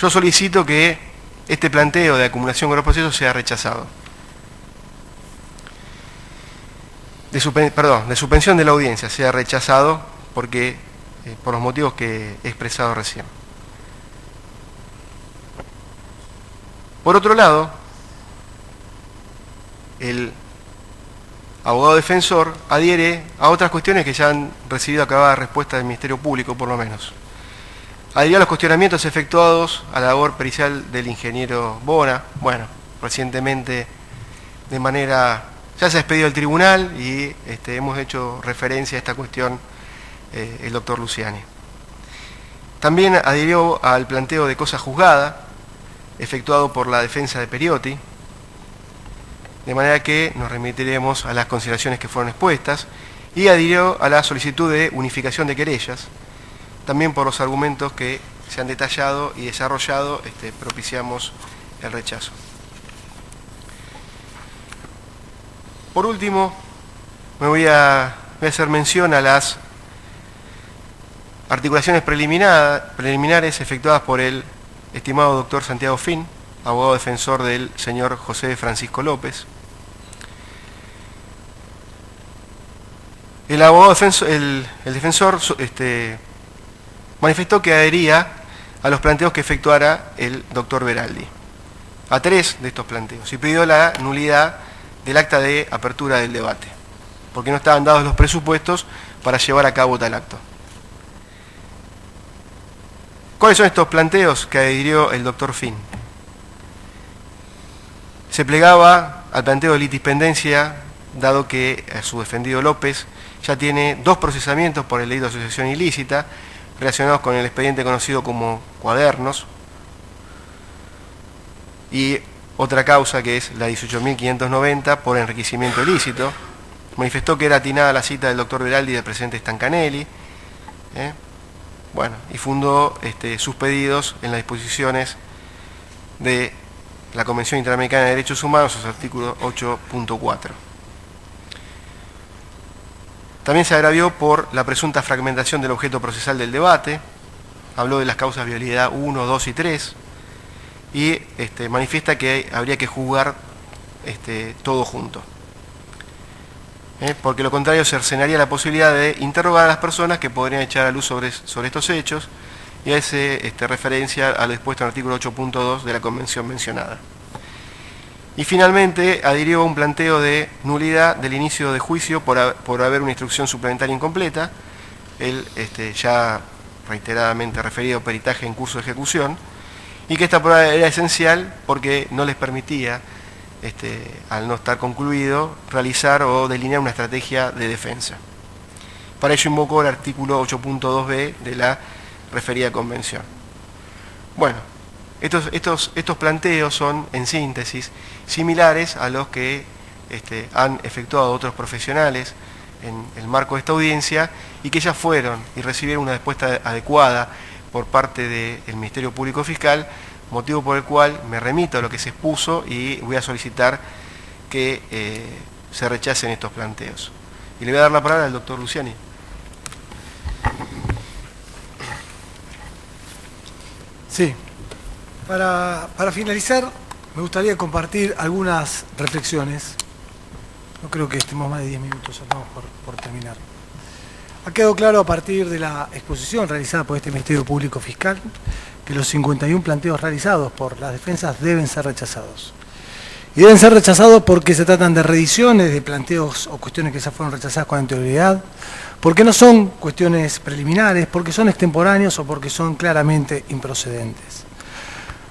C: Yo solicito que este planteo de acumulación con los procesos sea rechazado. De suspensión de la audiencia sea rechazado porque, por los motivos que he expresado recién. Por otro lado, el abogado defensor adhiere a otras cuestiones que ya han recibido acabada respuesta del Ministerio Público, por lo menos. Adhirió a los cuestionamientos efectuados a la labor pericial del ingeniero Bona. Bueno, recientemente ya se ha expedido al tribunal y hemos hecho referencia a esta cuestión el doctor Luciani. También adhirió al planteo de cosa juzgada efectuado por la defensa de Periotti, de manera que nos remitiremos a las consideraciones que fueron expuestas, y adhirió a la solicitud de unificación de querellas, también por los argumentos que se han detallado y desarrollado, propiciamos el rechazo. Por último, me voy a hacer mención a las articulaciones preliminares efectuadas por el estimado doctor Santiago Fin, abogado defensor del señor José Francisco López. El abogado defensor, el defensor manifestó que adhería a los planteos que efectuara el doctor Veraldi, a 3 de estos planteos, y pidió la nulidad del acta de apertura del debate, porque no estaban dados los presupuestos para llevar a cabo tal acto. ¿Cuáles son estos planteos que adhirió el doctor Fin? Se plegaba al planteo de litispendencia, dado que a su defendido López ya tiene 2 procesamientos por el delito de asociación ilícita, relacionados con el expediente conocido como Cuadernos, y otra causa que es la 18.590 por enriquecimiento ilícito. Manifestó que era atinada la cita del doctor Veraldi y del presidente Stancanelli, y fundó sus pedidos en las disposiciones de la Convención Interamericana de Derechos Humanos, sus artículos 8.4. También se agravió por la presunta fragmentación del objeto procesal del debate, habló de las causas violidad 1, 2 y 3, y manifiesta que habría que juzgar todo junto. Porque lo contrario cercenaría la posibilidad de interrogar a las personas que podrían echar a luz sobre estos hechos, y hace referencia a lo dispuesto en el artículo 8.2 de la convención mencionada. Y finalmente adhirió un planteo de nulidad del inicio de juicio por haber una instrucción suplementaria incompleta, el ya reiteradamente referido peritaje en curso de ejecución, y que esta prueba era esencial porque no les permitía, al no estar concluido, realizar o delinear una estrategia de defensa. Para ello invocó el artículo 8.2b de la referida convención. Bueno, estos planteos son, en síntesis, similares a los que han efectuado otros profesionales en el marco de esta audiencia y que ya fueron y recibieron una respuesta adecuada por parte del Ministerio Público Fiscal, motivo por el cual me remito a lo que se expuso y voy a solicitar que se rechacen estos planteos. Y le voy a dar la palabra al doctor Luciani.
B: Sí. Para finalizar, me gustaría compartir algunas reflexiones. No creo que estemos más de 10 minutos, estamos por terminar. Ha quedado claro a partir de la exposición realizada por este Ministerio Público Fiscal que los 51 planteos realizados por las defensas deben ser rechazados. Y deben ser rechazados porque se tratan de reediciones de planteos o cuestiones que ya fueron rechazadas con anterioridad, porque no son cuestiones preliminares, porque son extemporáneos o porque son claramente improcedentes.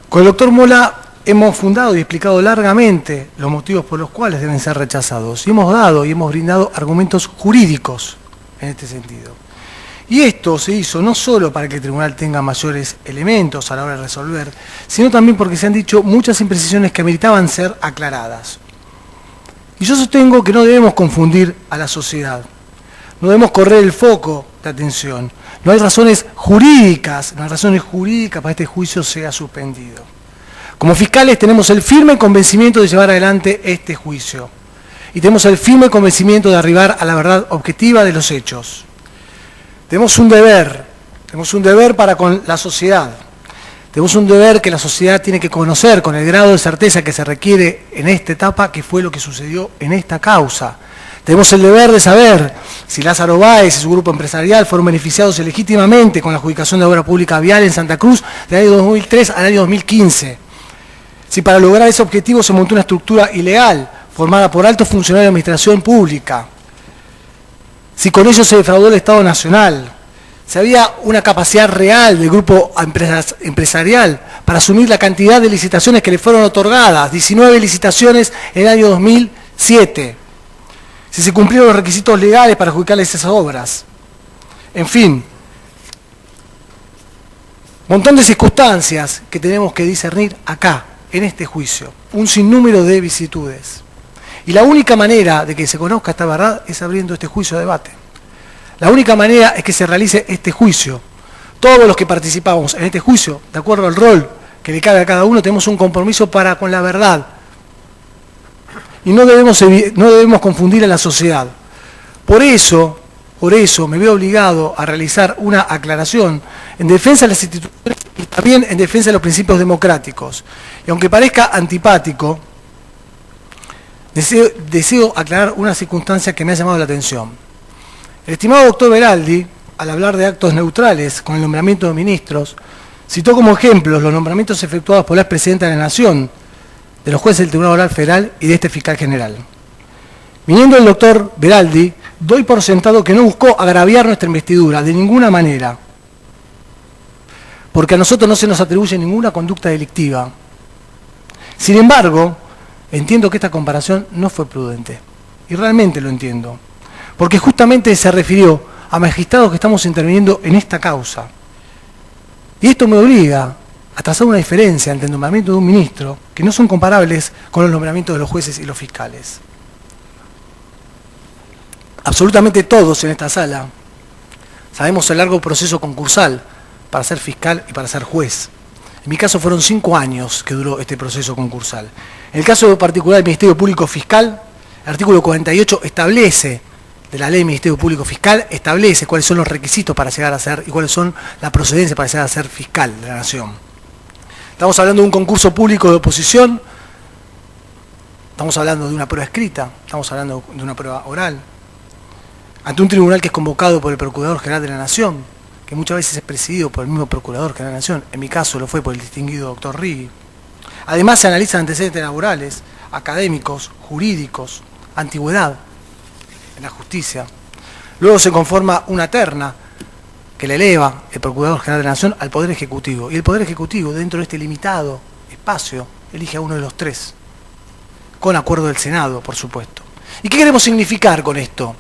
B: Con el doctor Mola hemos fundado y explicado largamente los motivos por los cuales deben ser rechazados y hemos dado y hemos brindado argumentos jurídicos en este sentido. Y esto se hizo no solo para que el tribunal tenga mayores elementos a la hora de resolver, sino también porque se han dicho muchas imprecisiones que ameritaban ser aclaradas. Y yo sostengo que no debemos confundir a la sociedad, no debemos correr el foco de atención. No hay razones jurídicas para que este juicio sea suspendido. Como fiscales tenemos el firme convencimiento de llevar adelante este juicio. Y tenemos el firme convencimiento de arribar a la verdad objetiva de los hechos. Tenemos un deber para con la sociedad. Tenemos un deber que la sociedad tiene que conocer con el grado de certeza que se requiere en esta etapa, que fue lo que sucedió en esta causa. Tenemos el deber de saber si Lázaro Báez y su grupo empresarial fueron beneficiados legítimamente con la adjudicación de obra pública vial en Santa Cruz del año 2003 al año 2015. Si para lograr ese objetivo se montó una estructura ilegal formada por altos funcionarios de administración pública. Si con ello se defraudó el Estado Nacional. Si había una capacidad real del grupo empresarial para asumir la cantidad de licitaciones que le fueron otorgadas, 19 licitaciones en el año 2007. Si se cumplieron los requisitos legales para adjudicarles esas obras. En fin, montón de circunstancias que tenemos que discernir acá, en este juicio. Un sinnúmero de vicitudes. Y la única manera de que se conozca esta verdad es abriendo este juicio a debate. La única manera es que se realice este juicio. Todos los que participamos en este juicio, de acuerdo al rol que le cabe a cada uno, tenemos un compromiso para con la verdad. Y no debemos confundir a la sociedad. Por eso me veo obligado a realizar una aclaración en defensa de las instituciones y también en defensa de los principios democráticos. Y aunque parezca antipático, deseo aclarar una circunstancia que me ha llamado la atención. El estimado doctor Beraldi, al hablar de actos neutrales con el nombramiento de ministros, citó como ejemplos los nombramientos efectuados por la expresidenta de la Nación, de los jueces del Tribunal Oral Federal y de este fiscal general. Viniendo el doctor Beraldi, doy por sentado que no buscó agraviar nuestra investidura de ninguna manera, porque a nosotros no se nos atribuye ninguna conducta delictiva. Sin embargo, entiendo que esta comparación no fue prudente, y realmente lo entiendo, porque justamente se refirió a magistrados que estamos interviniendo en esta causa. Y esto me obliga a trazar una diferencia entre el nombramiento de un ministro, que no son comparables con los nombramientos de los jueces y los fiscales. Absolutamente todos en esta sala sabemos el largo proceso concursal para ser fiscal y para ser juez. En mi caso fueron 5 años que duró este proceso concursal. En el caso particular del Ministerio Público Fiscal, el artículo 48 establece, de la ley del Ministerio Público Fiscal, establece cuáles son los requisitos para llegar a ser y cuáles son la procedencia para llegar a ser fiscal de la Nación. Estamos hablando de un concurso público de oposición, estamos hablando de una prueba escrita, estamos hablando de una prueba oral, ante un tribunal que es convocado por el Procurador General de la Nación, que muchas veces es presidido por el mismo Procurador General de la Nación, en mi caso lo fue por el distinguido doctor Rigui. Además se analizan antecedentes laborales, académicos, jurídicos, antigüedad en la justicia. Luego se conforma una terna que le eleva el Procurador General de la Nación al Poder Ejecutivo. Y el Poder Ejecutivo, dentro de este limitado espacio, elige a uno de los tres, con acuerdo del Senado, por supuesto. ¿Y qué queremos significar con esto?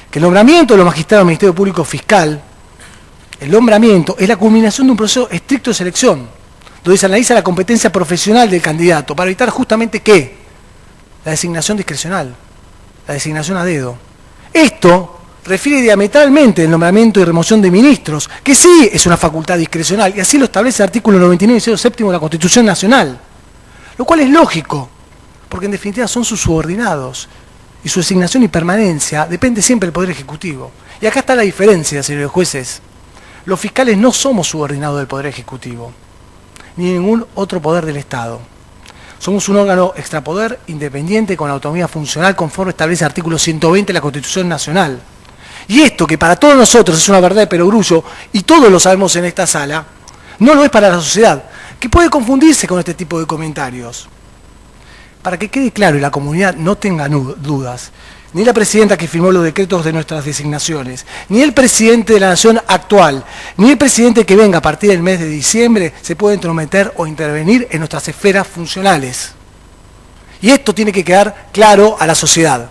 B: Que el nombramiento de los magistrados del Ministerio Público Fiscal, el nombramiento es la culminación de un proceso estricto de selección, donde se analiza la competencia profesional del candidato, para evitar justamente ¿qué? La designación discrecional, la designación a dedo. Esto refiere diametralmente el nombramiento y remoción de ministros, que sí es una facultad discrecional, y así lo establece el artículo 99, inciso séptimo de la Constitución Nacional, lo cual es lógico, porque en definitiva son sus subordinados, y su designación y permanencia depende siempre del Poder Ejecutivo. Y acá está la diferencia, señores jueces. Los fiscales no somos subordinados del Poder Ejecutivo, ni de ningún otro poder del Estado. Somos un órgano extrapoder, independiente, con autonomía funcional, conforme establece el artículo 120 de la Constitución Nacional. Y esto, que para todos nosotros es una verdad de perogrullo, y todos lo sabemos en esta sala, no lo es para la sociedad, que puede confundirse con este tipo de comentarios. Para que quede claro y la comunidad no tenga dudas, ni la presidenta que firmó los decretos de nuestras designaciones, ni el presidente de la Nación actual, ni el presidente que venga a partir del mes de diciembre se puede entrometer o intervenir en nuestras esferas funcionales. Y esto tiene que quedar claro a la sociedad.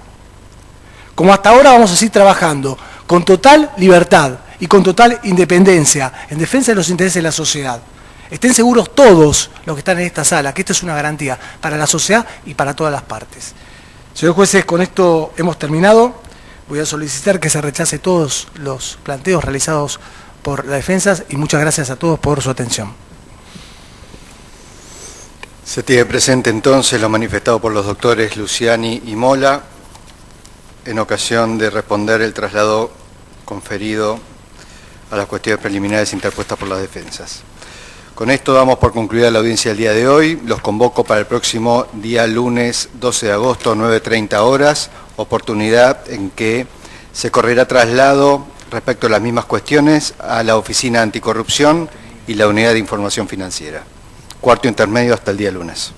B: Como hasta ahora vamos a seguir trabajando con total libertad y con total independencia en defensa de los intereses de la sociedad. Estén seguros todos los que están en esta sala, que esto es una garantía para la sociedad y para todas las partes. Señores jueces, con esto hemos terminado. Voy a solicitar que se rechace todos los planteos realizados por la defensa y muchas gracias a todos por su atención.
A: Se tiene presente entonces lo manifestado por los doctores Luciani y Mola en ocasión de responder el traslado conferido a las cuestiones preliminares interpuestas por las defensas. Con esto damos por concluida la audiencia del día de hoy. Los convoco para el próximo día lunes 12 de agosto, 9:30 horas, oportunidad en que se correrá traslado respecto a las mismas cuestiones a la Oficina Anticorrupción y la Unidad de Información Financiera. Cuarto intermedio hasta el día lunes.